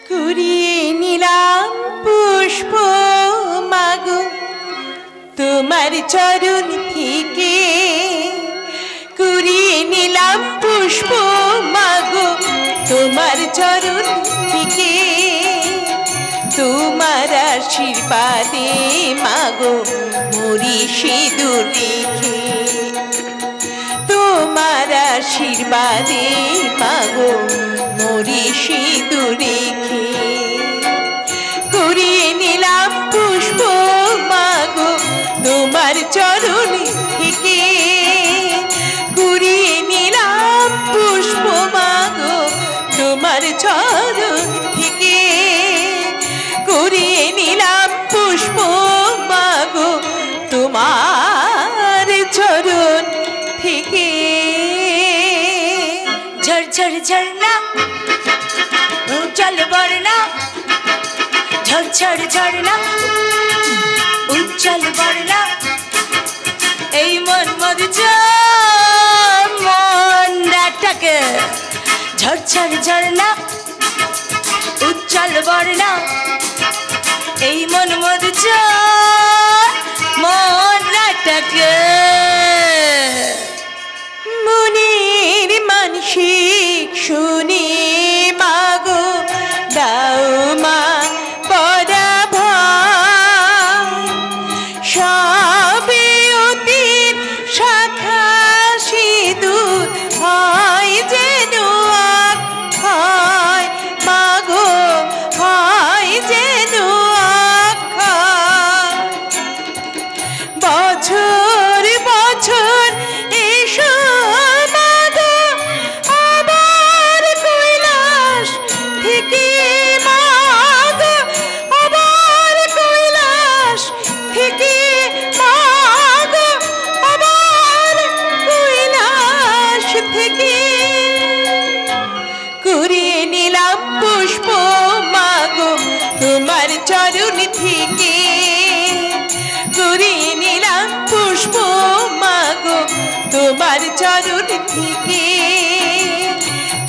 কুড়িয়ে নিলাম পুষ্প মাগো তোমার চরণ থেকে, কুড়িয়ে নিলাম পুষ্প মাগো তোমার চরণ থেকে। তোমার আশীর্বাদে মাগো মরি সিঁদুর রেখে, তোমার আশীর্বাদে মাগো মরি সিঁদুর রেখে। কুড়িয়ে নিলাম পুষ্প মাগো তোমার চরণ থেকে, কুড়িয়ে নিলাম পুষ্প মাগো তোমার চরণ থেকে, কুড়িয়ে নিলাম পুষ্প মাগো তোমার চরণ থেকে। ঝরঝর ঝরনা উজ্জ্বল বর্ণা, ঝরঝর ঝরনা উজ্জ্বল বর্ণা, এই মন মরছে মনটাকে। ঝরঝর ঝরনা উজ্জ্বল বর্ণা, এই মন মরছে মনটাকে। মনের মানসিক শুনি মাগো দাও মা সবে অতীত শাখা সিঁদুর হয় যেন হয় মাগো, হয় যেন হয়। তোমার চরণ থেকে,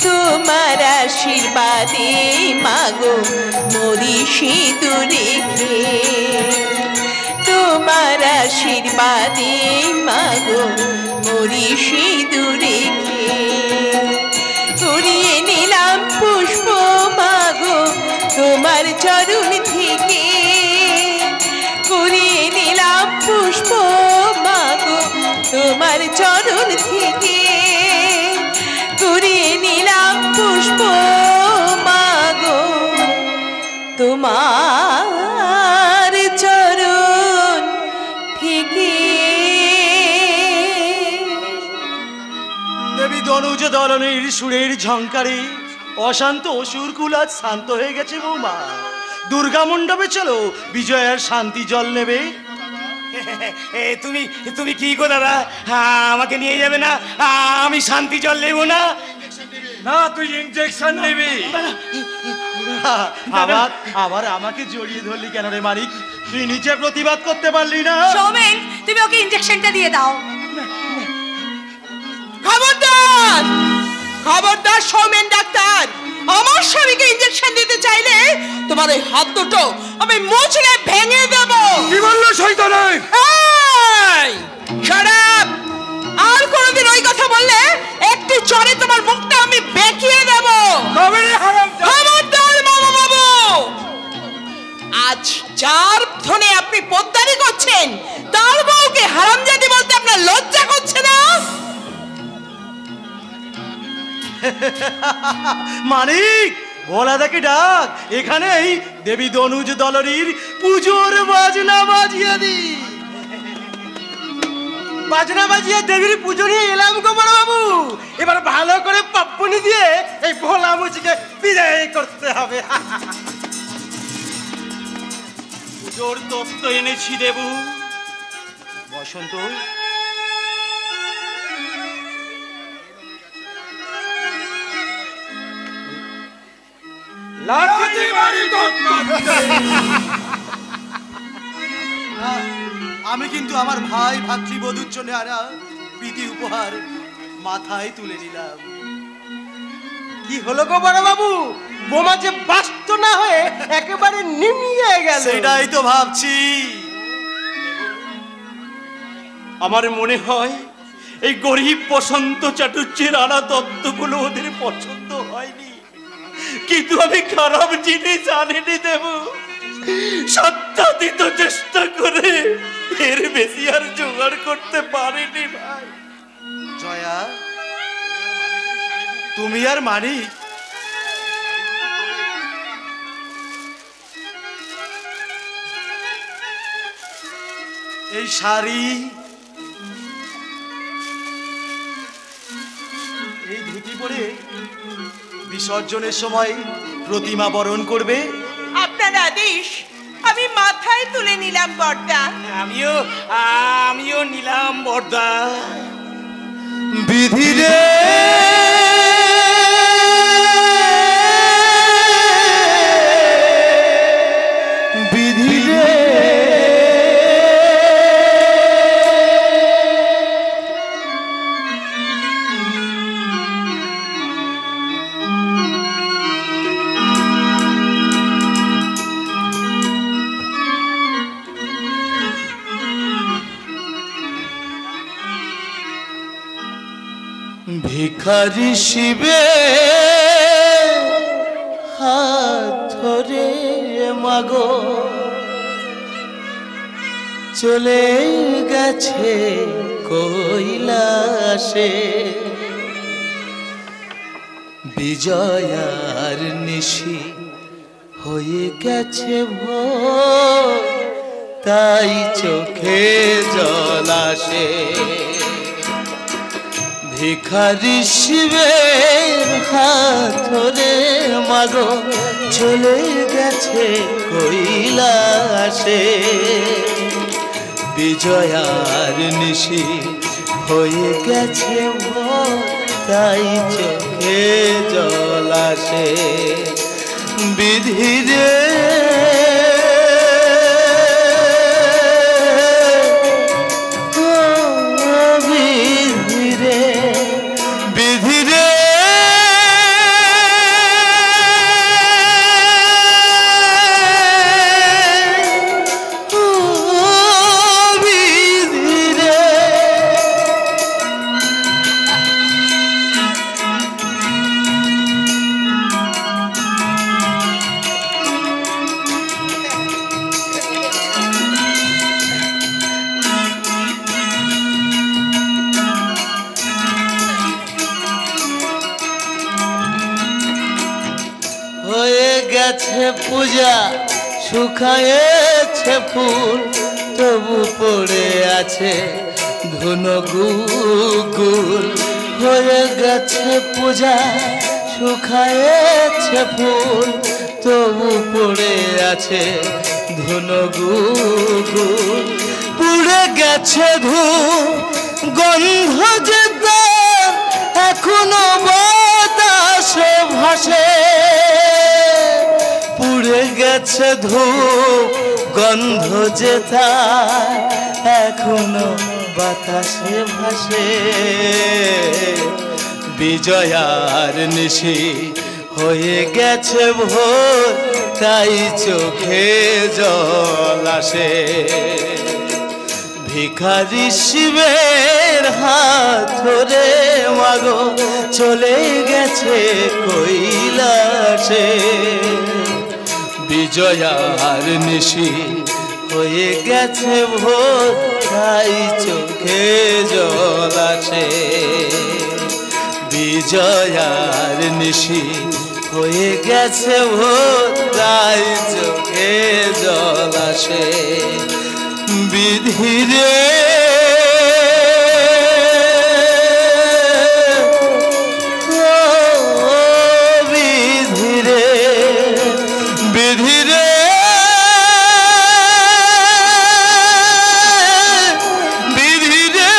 তোমার আশীর্বাদে মাগো মরি সিঁদুর রেখে, তোমার আশীর্বাদে মাগো মরি সিঁদুর রেখে। কুড়িয়ে নিলাম পুষ্প মাগো তোমার চরণ থেকে, কুড়িয়ে নিলাম পুষ্প মাগো তোমার চরণ থেকে, কুড়িয়ে নিলাম পুষ্প মাগো তোমার চরণ থেকে। দেবী দনুজ দলনের সুরের ঝংকারে অশান্ত অসুরকুল আজ শান্ত হয়ে গেছে বৌমা। দুর্গা মণ্ডপে চলো, বিজয়ার শান্তি জল নেবে। তুমি তুমি কি গো দাদা, আমাকে নিয়ে যাবে না? আমি শান্তি জল নেব না। না, তুই ইনজেকশন নিবি। আবার আবার আমাকে জড়িয়ে ধরলি কেন রে মানিক? তুই নিচে প্রতিবাদ করতে পারলি না? সৌমেন, তুমি ওকে ইনজেকশনটা দিয়ে দাও। খবরদার, খবরদার সৌমেন ডাক্তার, আমার স্বামীকে ইনজেকশন দিতে চাইলে তোমার এই হাত দুটো আমি মুচড়ে ভেঙে দেব। কি বললো শয়তানে? Shut up! আর কোনোদিন ওই কথা বললে একটি চড়ে তোমার মুখটা আমি বেঁকিয়ে দেব। খবরদার মামা বাবু, আজ যার ধনে আপনি পোদ্দারি করছেন তার বউকে হারামজাদি বলতে আপনার লজ্জা করছে না? মানিক, ভোলাদাকে ডাক, এখানেই দেবী দনুজ দলরির পুজোর বাজনা বাজিয়ে দি। বাজনা বাজিয়ে দেবীর পুজো নিয়ে এলাম গো বড় বাবু। এবার ভালো করে পাপ্পুনি দিয়ে এই ভোলা মুচিকে বিদায় করতে হবে। পুজোর তত্ত্ব এনেছি দেবু। বসন্ত, লাঠি মারি তোর। আমি কিন্তু আমার ভাই ভাতৃবধূর জন্য আনা প্রীতি উপহার মাথায় তুলে নিলাম। কি হলো গো বড় বাবু? বোমা যে বাস্ত না হয়ে একেবারে নিমিয়ে গেল। সেটাই তো ভাবছি। আমার মনে হয় এই গরিব বসন্ত চাটুর্যের আনা তত্ত্বগুলো ওদের পছন্দ হয়নি, কিন্তু আমি খারাপ জিনিস আনিনি দেব। সত্যাতীত চেষ্টা করে এর বেশি আর জোগাড় করতে পারিনি ভাই। জয়া, তুমি আর মানিক এই শাড়ি, এই ধুতি পরে বিসর্জনের সময় প্রতিমা বরণ করবে। আপনার আদেশ, আমি মাথায় তুলে নিলাম বর্দা। আমিও নিলাম বর্দা। বিধি রে বিধি রে ভিখারি শিবে হাত ধরে মাগো চলে গেছে কৈলাসে, বিজয়ার নিশি হয়ে গেছে ভোর, তাই চোখে জল আসে। ভিখারি শিবের হাত ধরে মাগো চলে গেছে কৈলাসে, বিজয়ার নিশি হয়ে গেছে ভোর, তাই চোখে জল আসে। বিধি রে বিধি গেছে পূজা শুকায়েছে ফুল তবু পড়ে আছে ধুনো গুগুল হয়ে গেছে পূজা শুকায়েছে ফুল তবু পড়ে আছে ধুনো গুগুল পুড়ে গেছে ধূপ গন্ধ যে এখনো বাতাসে ভাসে পুড়ে গেছে ধূপ গন্ধ যে তার এখনো বাতাসে ভাসে বিজয়ার নিশি হয়ে গেছে ভোর তাই চোখে জল আসে ভিখারি শিবের হাত ধরে মাগো চলে গেছে কৈলাসে বিজয়ার নিশি হয়ে গেছে ভোর তাই চোখে জল আসে বিজয়ার নিশি হয়ে গেছে ভোর তাই চোখে জল আসে বিধিরে বিধিরে বিধিরে বিধিরে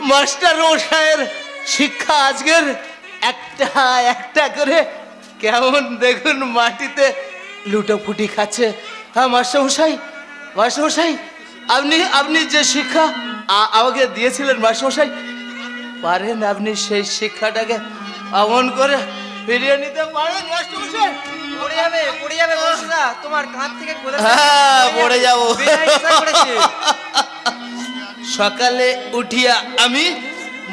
মাস্টার মশাইয়ের শিক্ষা আজকের একটা একটা করে কেমন দেখুন মাটিতে লুটোপুটি খাচ্ছে। হ্যাঁ মাস্টারমশাই মাস্টারমশাই আপনি আপনি যে শিক্ষা আমাকে দিয়েছিলেন মাস্টারমশাই পারেন আপনি সেই শিক্ষাটাকে এমন করে ফিরিয়ে নিতে পারেন মাস্টারমশাই? পড়ে যাবে বলছিনা তোমার কাঁধ থেকে কোদা হ্যাঁ পড়ে যাবো। সকালে উঠিয়া আমি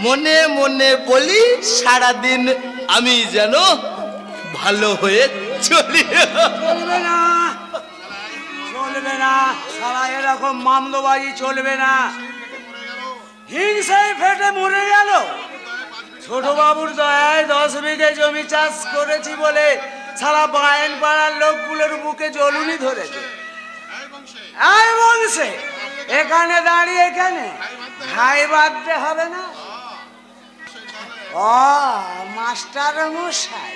মনে মনে বলি সারাদিন আমি যেন ভালো হয়ে চলি। চলবে না চলবে না সারা এরকম মামলোবাজি চলবে না। হিংসায় ফেটে মরে গেল। ছোট বাবুর দয়ায় 10 বিঘে জমি চাষ করেছি বলে সারা বায়েন পাড়ার লোকগুলোর বুকে জ্বলুনি ধরেছে। এই বংশে এখানে দাঁড়িয়ে এখানে ভাই বাঁধতে হবে না? ও মাস্টার মশাই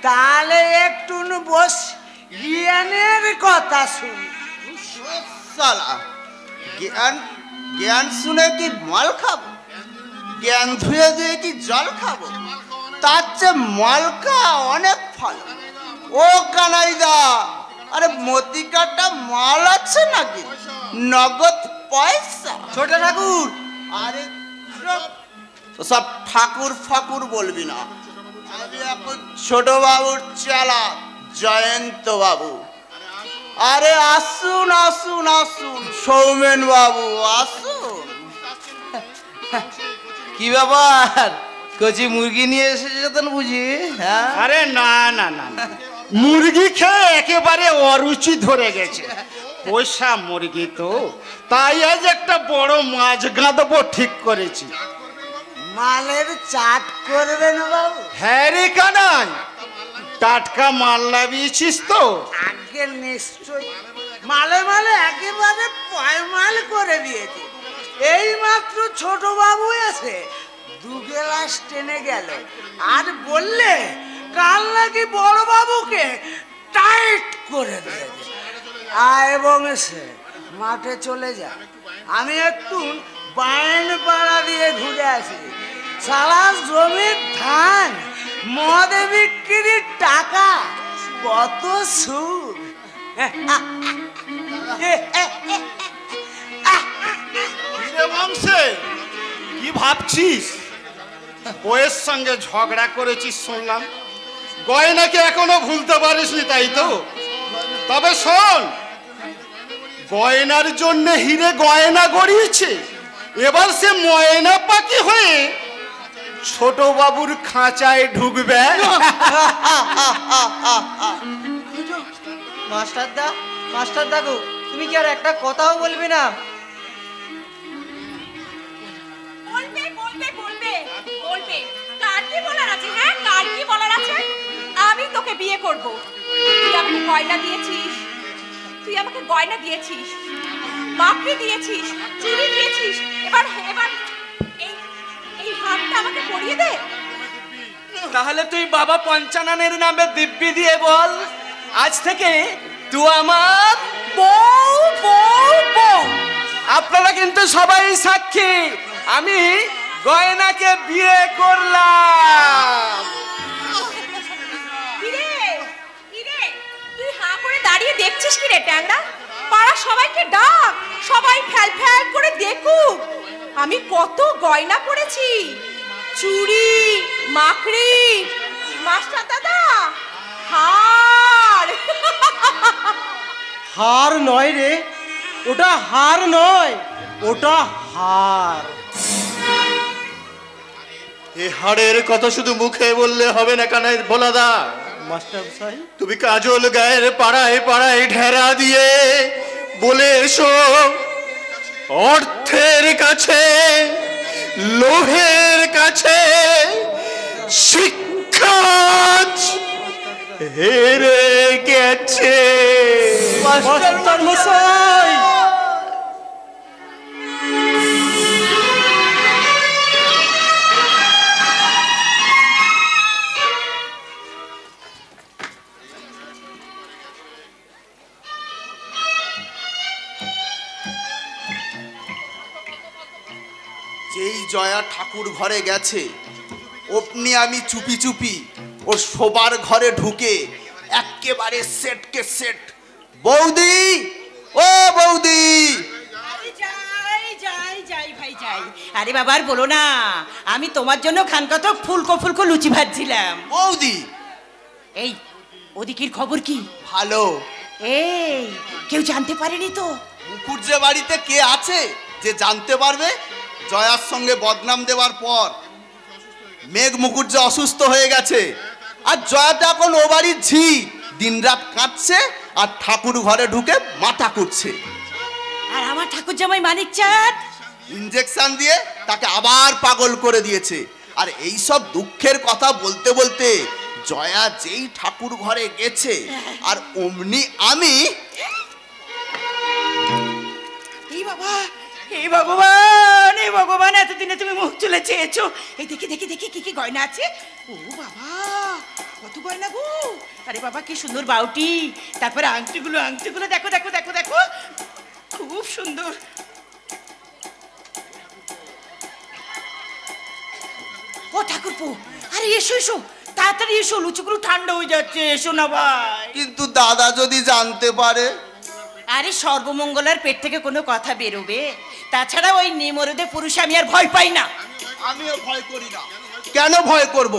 তাহলে একটু বস জ্ঞানের কথা শুন। সালা জ্ঞান জ্ঞান শুনে কি মাল খাবো? জ্ঞান ধুয়ে দিয়ে কি জল খাবো? তার চেয়ে মাল খাওয়া অনেক ভালো। ও কানাইদা আরে মতিকাটা মাল আছে নাকি নগদ পয়সা? ছোট ঠাকুর আরে সব ঠাকুর ফাকুর বলবি না। আমি এখন ছোট বাবুর চেলা জয়ন্ত বাবু। আরে আসুন আসুন আসুন সৌমেন বাবু আসুন। কি ব্যাপার কচি মুরগি নিয়ে এসেছেন বুঝি? হ্যাঁ আরে না না না না, মুরগি খেয়ে একেবারে অরুচি ধরে গেছে। পয়সা মুরগি তো তাই আজ একটা বড় মাছ গাঁদবো ঠিক করেছি। মালের চাট করবেন বাবু? হ্যাঁ রে কানাই, টাটকা মাল লাগিয়েছিস তো? আগে নিশ্চয় মালে মালে একেবারে পয়মাল করে দিয়েছে। এই মাত্র ছোট বাবু এসে 2 গ্লাস টেনে গেল আর বললে কাল নাকি বড় বাবুকে টাইট করে দিয়েছে। আয় এবং এসে মাঠে চলে যা, আমি একটু বায়েন পাড়া দিয়ে ঘুরে আসি। সারা জমির ধান মদে বিক্রির টাকা কত সুদ। বংশে কি ভাবছিস? বউয়ের সঙ্গে ঝগড়া করেছিস শুনলাম, গয়নাকে এখনো ভুলতে পারিসনি তাই তো? তবে শোন, গয়নার জন্য হিরে গয়না গড়িয়েছে, এবার সে ময়না পাখি হয়ে ছোট বাবুর খাঁচায় ঢুকবে। মাস্টার দা গো, তুমি কি আর একটা কথাও বলবে না? বলবে বলবে বলবে বলবে। কার কি বলার আছে? হ্যাঁ, কার কি বলার আছে? আমি তোকে বিয়ে করব। তুই আমাকে গয়না দিয়েছিস, তুই আমাকে গয়না দিয়েছিস, মাকড়ি দিয়েছিস, চুড়ি দিয়েছিস। এবার এবার এই এই হাতটা আমাকে পরিয়ে দে। তাহলে তুই বাবা পঞ্চাননের নামে দিব্যি দিয়ে বল, আজ থেকে তুই আমার বউ বউ বউ। আপনারা কিন্তু সবাই সাক্ষী, আমি গয়নাকে বিয়ে করলাম। কিরে কিরে, তুই হাঁ করে দাঁড়িয়ে দেখছিস কি রে ট্যাংরা? পাড়া সবাইকে ডাক, সবাই ফ্যাল ফ্যাল করে দেখুক আমি কত গয়না পরেছি। চুড়ি, মাকড়ি, মাস্টার দাদা হার। হার নয় রে, ওটা হার নয়, ওটা হার। এ হাড়ের কথা শুধু মুখে বললে হবে না কানাই ভোলাদা। মাস্টার সাহেব, তুমি কাজল গায়ের পাড়ায় পাড়ায় ঢেরা দিয়ে বলে এসো, অর্থের কাছে লোহের কাছে শিক্ষা হেরে গেছে। মাস্টার মশাই, যেই জয়া ঠাকুর ঘরে গেছে অমনি আমি চুপি চুপি ওর শোবার ঘরে ঢুকে একেবারে সেটকে সেট, বৌদি ও বৌদি। যাই যাই যাই ভাই যাই। আরে বাবা আর বলো না, আমি তোমার জন্য খানকত ফুলকো ফুলকো লুচি ভাজছিলাম। বৌদি, এই ওদিকের খবর কি? ভালো। এই কেউ জানতে পারেনি তো? মুকুটজে বাড়িতে কে আছে যে জানতে পারবে? জয়ার সঙ্গে বদনাম দেওয়ার পর মেঘ মুকুটজে অসুস্থ হয়ে গেছে, আর জয়াটা এখন ও বাড়ির ঝি, দিনরাত কাঁদছে আর ঠাকুর ঘরে ঢুকে মাথা কুটছে। আর আমার ঠাকুর জামাই মানিক চাঁদ ইনজেকশন দিয়ে তাকে আবার পাগল করে দিয়েছে। আর এই সব দুঃখের কথা বলতে বলতে জয়া যেই ঠাকুর ঘরে গেছে আর অমনি আমি, এই বাবা, এই ভগবান, এই ভগবান, এতদিনে তুমি মুখ তুলে চেয়েছো। এই দেখি দেখি দেখি কি কি গয়না আছে। ও বাবা, কত গয়না গো! আরে বাবা কি সুন্দর বাউটি, তারপরে আংটিগুলো, আংটিগুলো দেখো দেখো দেখো দেখো, খুব সুন্দর। ও ঠাকুরপো, আরে এসো এসো, তাড়াতাড়ি এসো, লুচিগুলো ঠান্ডা হয়ে যাচ্ছে, এসো না ভাই। কিন্তু দাদা যদি জানতে পারে? আরে সর্বমঙ্গলার পেট থেকে কোনো কথা বেরোবে? তাছাড়া ওই নিমরদে পুরুষে আমি আর ভয় পাই না। আমিও ভয় করি না। কেন ভয় করব?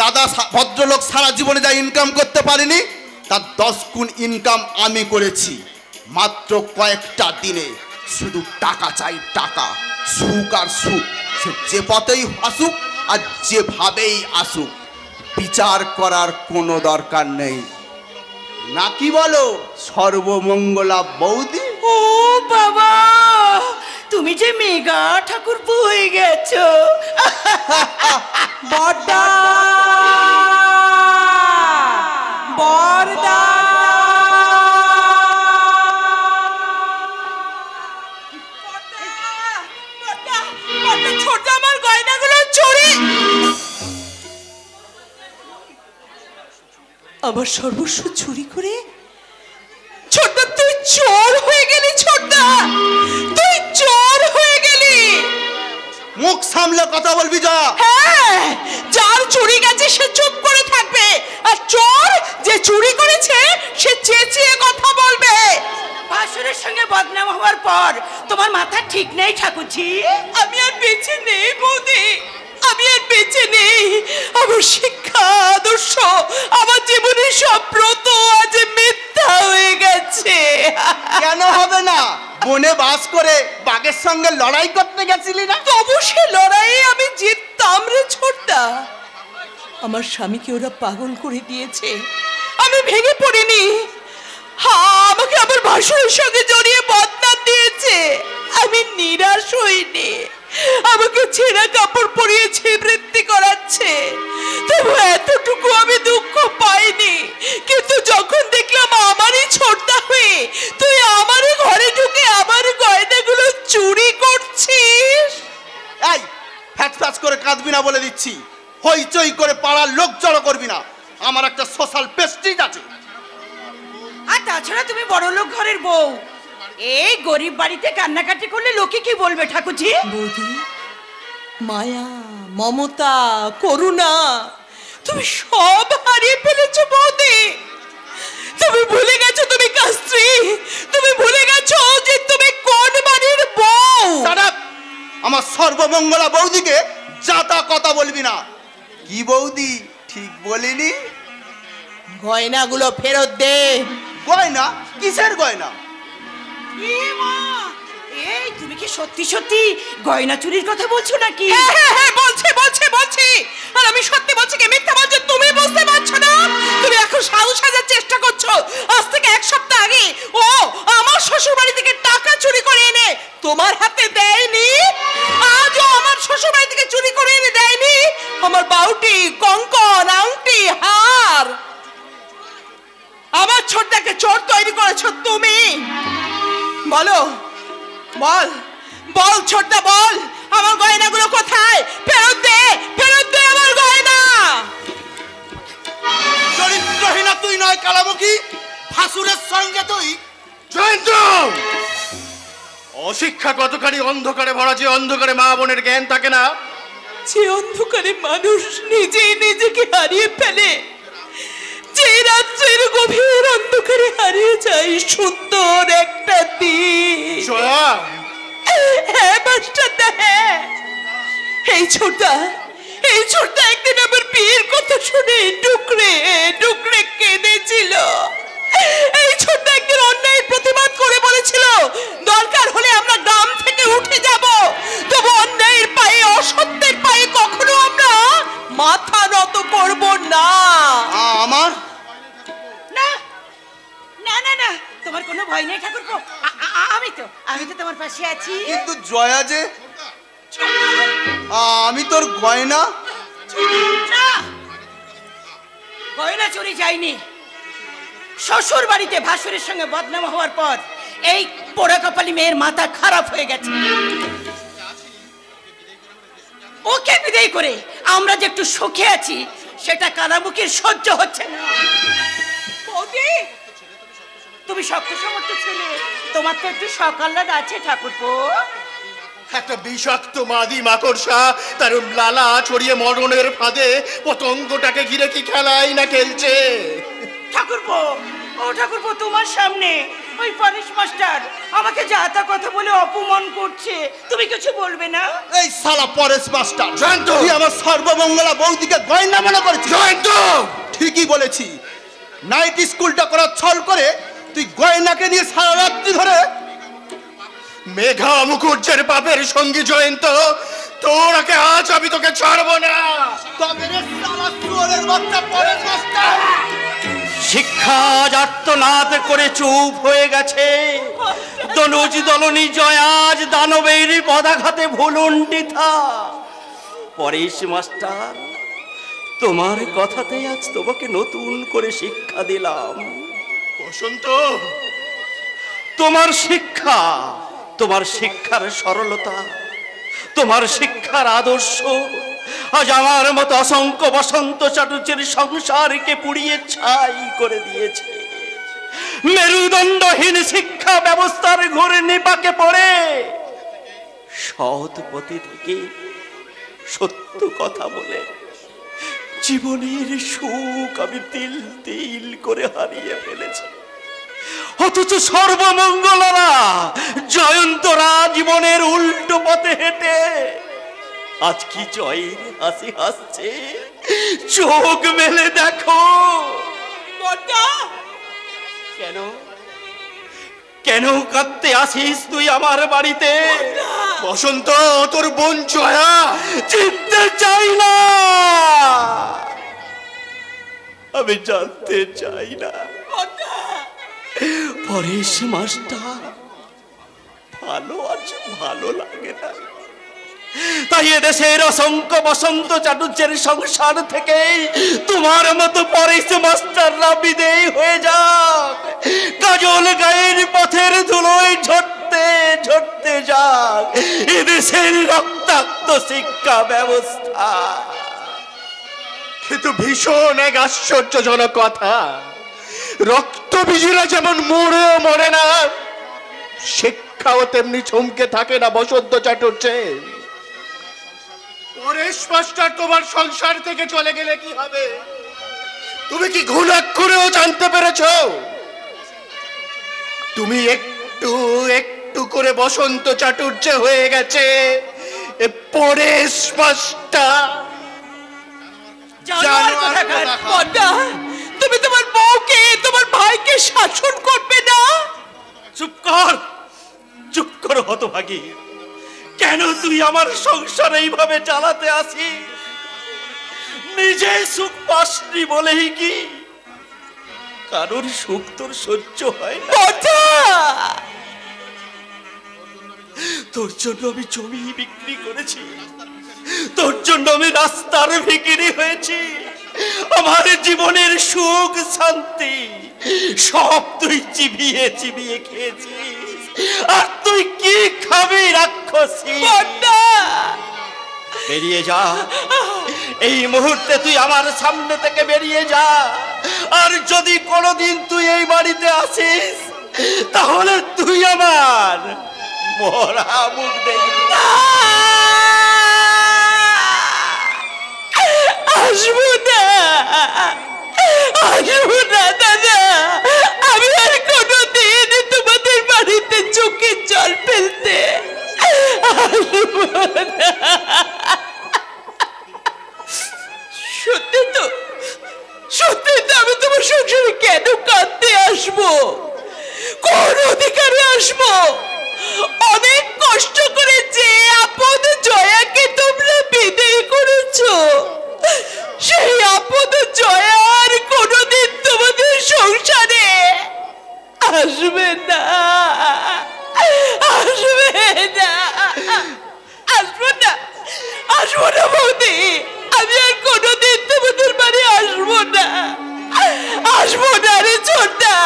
দাদা ভদ্রলোক সারা জীবনে যা ইনকাম করতে পারেনি তার 10 গুণ ইনকাম আমি করেছি মাত্র কয়েকটা দিনে। শুধু টাকা চাই, টাকা, সুখ আর সুখ। সে যে পথেই আসুক আর যেভাবেই আসুক, বিচার করার কোনো দরকার নেই। নাকি বলো সর্বমঙ্গলা বৌদি? ও বাবা, তুমি যে মেগা ঠাকুরপো হয়ে গেছো। বড়দা, বড়দা, ছোট আমার গয়নাগুলো চুরি, আমার সর্বস্ব চুরি করে। ছোটদা তুই চোর হয়ে গেলি, ছোটদা তুই চোর হয়ে গেলি। মুখ সামলে কথা বলবি যা। হ্যাঁ, যার চুরি গেছে সে চুপ করে থাকবে, আর চোর যে চুরি করেছে সে চেঁচিয়ে কথা বলবে। ভাসুরের সঙ্গে বদনাম হওয়ার পর তোমার মাথা ঠিক নেই ঠাকুরজি। আমি আর বেঁচে নেই বৌদি, আমি আর বেঁচে নেই। আমার শিক্ষা, আদর্শ, আমার জীবনের সব ব্রত আজ মিথ্যা হয়ে গেছে। কেন হবে না? বনে বাস করে বাঘের সঙ্গে লড়াই করতে গেছিলি না? তবু সে লড়াইয়ে আমি জিততাম রে ছোটদা। আমার স্বামীকে ওরা পাগল করে দিয়েছে, আমি ভেঙে পড়িনি। আমাকে আমার ভাসুরের সঙ্গে জড়িয়ে বদনাম দিয়েছে, আমি নিরাশ হইনি। আমাকে ছেঁড়া কাপড় পরিয়েছে, বৃত্তি করাচ্ছে, তবু এতটুকু আমি দুঃখ পাইনি। কিন্তু যখন দেখলাম আমারই ছোটদা হয়ে তুই আমারই ঘরে ঢুকে আমার গয়নাগুলো চুরি করছিস। এই ফ্যাচ ফ্যাচ করে কাঁদবি না বলে দিচ্ছি, হইচই করে পাড়ার লোক জড়ো করবি না। আমার একটা সোশ্যাল প্রেস্টিজ আছে। আর তাছাড়া তুমি বড় লোক ঘরের বউ, এই গরিব বাড়িতে কান্নাকাটি করলে লোকে কি বলবে ঠাকুরজি? বৌদি, মায়া, মমতা, করুণা তুমি সব হারিয়ে ফেলেছো বৌদি। তুমি ভুলে গেছো তুমি কার স্ত্রী, তুমি ভুলে গেছো যে তুমি কোন বাড়ির বউ। আমার সর্বমঙ্গলা বৌদিকে যাতা কথা বলবি না। কি বৌদি, ঠিক বলিনি? গয়নাগুলো ফেরত দে। গয়না? কিসের গয়না? এই তুমি কি সত্যি সত্যি গয়না চুরির কথা বলছো নাকি? হ্যাঁ, বলছি। আর আমি সত্যি বলছি কি মিথ্যা বলছি তুমি বুঝতে পারছো না? তুমি এখন সাধু সাজার চেষ্টা করছো। আজ থেকে 1 সপ্তাহ আগে ও আমার শ্বশুর বাড়ি থেকে টাকা চুরি করে এনে তোমার হাতে দেয়নি? আজও আমার শ্বশুর বাড়ি থেকে চুরি করে এনে দেয়নি আমার বাউটি, কঙ্কন, আংটি, হার? আমার ছোটদাকে চোর তৈরি করেছো তুমি। বল ছোটদা, বল আমার গয়নাগুলো কোথায়? ফেরত দে আমার গয়না। চরিত্রহীনা তুই নয় কালামুখী, ভাসুরের সঙ্গে তুই। জয়ন্ত, অশিক্ষা কতখানি অন্ধকারে ভরা, যে অন্ধকারে মা বোনের জ্ঞান থাকে না। যে অন্ধকারে মানুষ নিজেই নিজেকে হারিয়ে ফেলে, যে রাত্রের গভীর অন্ধকারে হারিয়ে যায় সুন্দর একটা দিন। হ্যাঁ মাস্টারদা, হ্যাঁ। এই ছোটদা একদিন আমার বিয়ের কথা শুনে ডুকরে কেঁদেছিল। এই ছোটদা একদিন অন্যায়ের প্রতিবাদ করে বলেছিল দরকার হলে আমরা গ্রাম থেকে উঠে যাব, তবু অন্যায়ের পায়ে, অসত্যের পায়ে কখনো আমরা মাথা নত করব না। আমার না, তোমার কোনো ভয় নেই ঠাকুরপো, আমি তো তোমার পাশে আছি। কিন্তু জয়া যে, আমি তোর গয়না চুরি যায়নি। শ্বশুর বাড়িতে ভাসুরের সঙ্গে বদনাম হওয়ার পর এই পোড়া কপালি মেয়ের মাথা খারাপ হয়ে গেছে। ওকে বিদায় করে আমরা যে একটু সুখে আছি সেটা কালামুখীর সহ্য হচ্ছে না। তুমি শক্ত সমর্থ ছেলে, তোমার তো একটু সকাল্লাদ আছে ঠাকুরপো। একটা বিষাক্ত মাদি মাকড়সা তার লালা ছড়িয়ে মরণের ফাঁদে পতঙ্গটাকে ঘিরে কি খেলাই না খেলছে। ঠাকুরপো তোমার সামনে ওই পরেশ মাস্টার আমাকে যা তা কথা বলে অপমান করছে, তুমি কিছু বলবে না? এই শালা পরেশ মাস্টার, তুই আমার সর্বমঙ্গলা বৌদিকে গয়না মনে করেছিস? ঠিকই বলেছি। নাইট স্কুলটা করার ছল করে তুই গয়নাকে নিয়ে সারা রাত্রি ধরে মেঘা মুখুজ্জের পাপের সঙ্গী জয়ন্ত, তোরাকে আজ আমি তোকে ছাড়বো না। তবে রে শালা চোরের বাচ্চা পরেশ মাস্টার। শিক্ষা আর্তনাদ করে চুপ হয়ে গেছে। দনুজ দলনী জয়াজ দানবের পদাঘাতে ভুলুণ্ঠিতা। পরেশ মাস্টার, তোমার কথাতে আজ তোমাকে নতুন করে শিক্ষা দিলাম। বসন্ত, তোমার শিক্ষা, তোমার শিক্ষার সরলতা, তোমার শিক্ষার আদর্শ আজ আমার মতো অসংখ্য বসন্ত চাটুর্যের সংসারকে পুড়িয়ে ছাই করে দিয়েছে। মেরুদণ্ডহীন শিক্ষা ব্যবস্থার ঘুরে নিপাকে পড়ে সৎ পথে থেকে সত্য কথা বলে জীবনের সুখ আমি তিল তিল করে হারিয়ে ফেলেছি। অথচ সর্বমঙ্গলরা, জয়ন্তরা জীবনের উল্টো পথে হেঁটে আজ কি জয়ের হাসি হাসছে। চোখ মেলে দেখো। কেন কাঁদতে আসিস তুই আমার বাড়িতে? বসন্ত, তোর বোন জয়া। চিনতে চাই না, আমি জানতে চাই না। পরেশ মাস্টার ভালো আছে, ভালো লাগে না, তাই এদেশের অসংখ্য বসন্ত চাটুর্যের সংসার থেকে তোমার মতো পরেশ মাস্টাররা বিদেয় হয়ে যাক, কাজল গায়ের পথের ধুলোয় ঝরতে ঝরতে যাক এদেশের রক্তাক্ত শিক্ষা ব্যবস্থা। কিন্তু ভীষণ এক আশ্চর্যজনক কথা, রক্তবীজীরা যেমন মরেও মরে না, শিক্ষাও তেমনি চমকে থাকে না বসন্ত চাটুর্যে। পরেশ মাস্টার তোমার সংসার থেকে চলে গেলে কি হবে? তুমি কি ঘুণাক্ষরেও জানতে পেরেছ? তুমি একটু একটু করে বসন্ত চাটুর্য হয়ে গেছে এ পরেশ মাস্টার। তুমি তোমার বউকে, তোমার ভাইকে শাসন করবে না? চুপ কর, চুপ কর হতভাগী। কেন তুই আমার সংসার এইভাবে চালাতে আসিস? নিজে সুখ পাসনি বলেই কি কারোর সুখ তোর সহ্য হয় না? তোর জন্য আমি জমি বিক্রি করেছি, তোর জন্য আমি রাস্তার ভিখিরি হয়েছি, আমার জীবনের সুখ শান্তি সব তুই চিবিয়ে চিবিয়ে খেয়েছিস। আর তুই কি খাবি রাক্ষসী? বেরিয়ে যা, এই মুহূর্তে তুই আমার সামনে থেকে বেরিয়ে যা। আর যদি কোনোদিন তুই এই বাড়িতে আসিস তাহলে তুই আমার মরা মুখ দেখবি। আসবো না, আসবো না দাদা, আমি আর কোনোদিন তোমাদের বাড়িতে চোখে জল ফেলতে আসবো না। সত্যি তো, সত্যি তো, আমি তোমার সংসারে কেন কাঁদতে আসবো? কোন অধিকারে আসবো? অনেক কষ্ট করে যে আপদ জয়াকে তোমরা বিদায় করেছো, সেই আপদ জয়া আর কোনোদিন তোমাদের সংসারে আসবে না, আসবে না, আসবো না, আসবো না বৌদি, আমি আর কোনোদিন তোমাদের বাড়ি আসবো না, আসবো না রে ছোট্টা,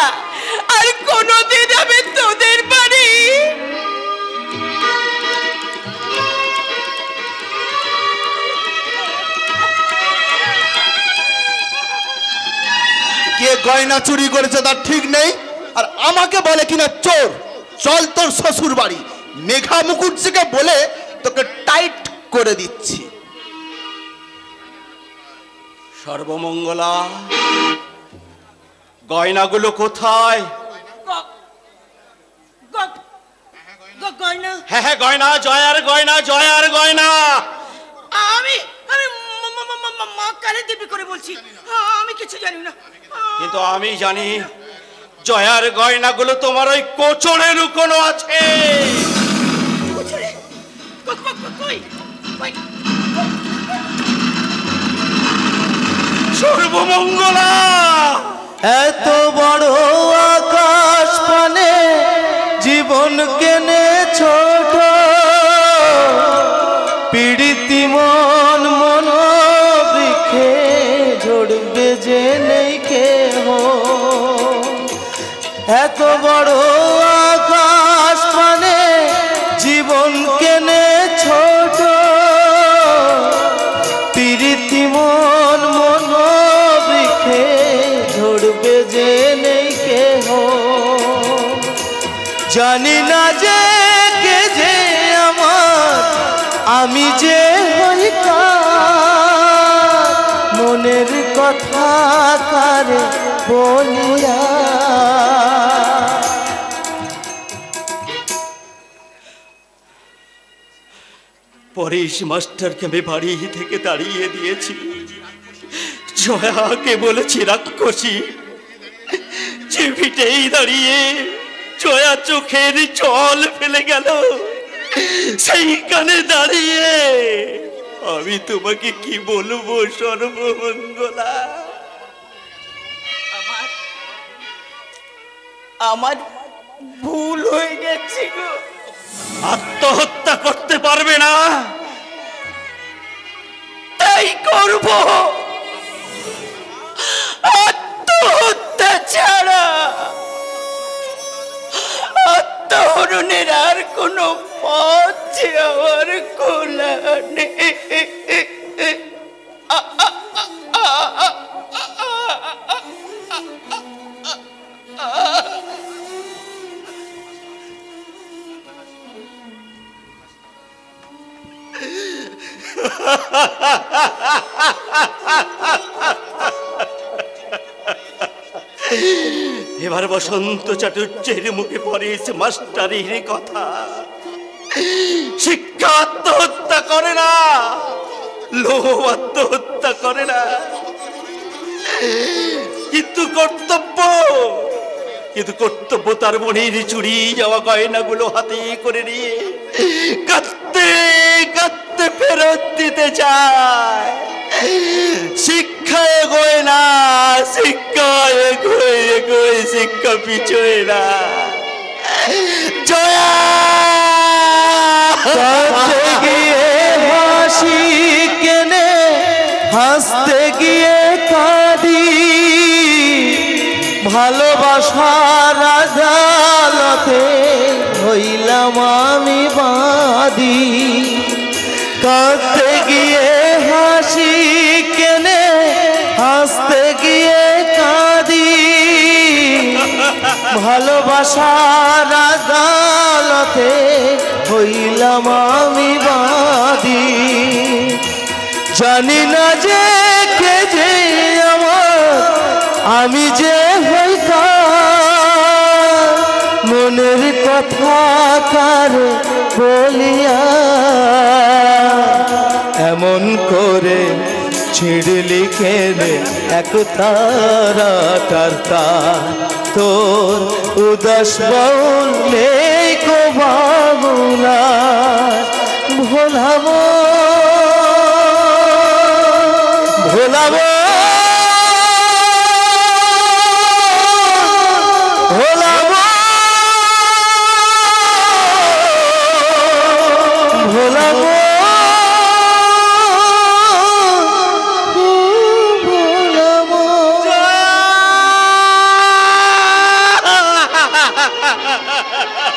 আর কোনোদিন আমি তোদের বাড়ি। কে গয়না চুরি করেছে তার ঠিক নেই, আর আমাকে বলে কিনা চোর। চল তোর শ্বশুর বাড়ি, মেঘা মুকুটজিকে বলে তোকে টাইট করে দিচ্ছি। সর্বমঙ্গলা, গয়নাগুলো কোথায়? গয়না? হ্যাঁ হ্যাঁ, গয়না, জয়ার গয়না, জয়ার গয়না। আমি আমি মা কালে দিবি করে বলছি, আমি কিছু জানি না। কিন্তু আমি জানি জয়ার গয়নাগুলো তোমার ওই কোচরে লুকোনো আছে। সর্বমঙ্গলা, এত বড় আকাশ পানে জীবন কেনে ছোট, পীড়িতি মন মন বৃক্ষে ঝরবে যে নেই কেহ। এত বড় আকাশ পানে জীবন কেনে ছোট, পীড়িতি মন মন বৃক্ষে ঝরবে যে নেই কেহ। জানি না যে কে যে আমার, আমি যে হই কার, মনের কথা কারে বলিয়া। পরেশ মাস্টারকে আমি বাড়ি থেকে তাড়িয়ে দিয়েছি, জয়াকে বলেছি রাক্ষসী, যে ভিটেই দাঁড়িয়ে জয়া চোখের জল ফেলে গেল সেইখানে দাঁড়িয়ে আমি তোমাকে কি বলবো সর্বমঙ্গলা? আমার ভুল হয়ে গেছে গো। আত্মহত্যা করতে পারবে না? তাই করব। আত্মহত্যা ছাড়া আত্মহরণের আর কোনো পথ যে আমার খোলা নেই। এবার বসন্ত চাটুর্যের মুখে পড়েছে মাস্টারির কথা। শিক্ষা আত্মহত্যা করে না, লোভ আত্মহত্যা করে না, কিন্তু কর্তব্য তার মনের চুরি যাওয়া গয়নাগুলো হাতে করে নিয়ে কাঁদতে কাঁদতে ফেরত দিতে চায়। শিক্ষা এগোয় না, শিক্ষা এগোয় শিক্ষা পিছোয় না। জয়া গিয়ে হাসি কেনে হাসতে গিয়ে কাঁদি, ভালোবাসার আদালতে হইলাম আমি বাদী। কাঁদতে গিয়ে হাসি কেনে হাসতে গিয়ে কাঁদি, ভালোবাসার আদালতে হইলাম আমি বাদী। জানি না যে কে যে আমার, আমি যে হই কার, মনের কথা কার বলিয়া এমন করে ছিড়লি কেনে এক তারা কার্তা। তোর উদাস বললে কো Babula ভোলাবো ভোলাবো ভোলাবো ভোলাবো Ha ha ha ha ha!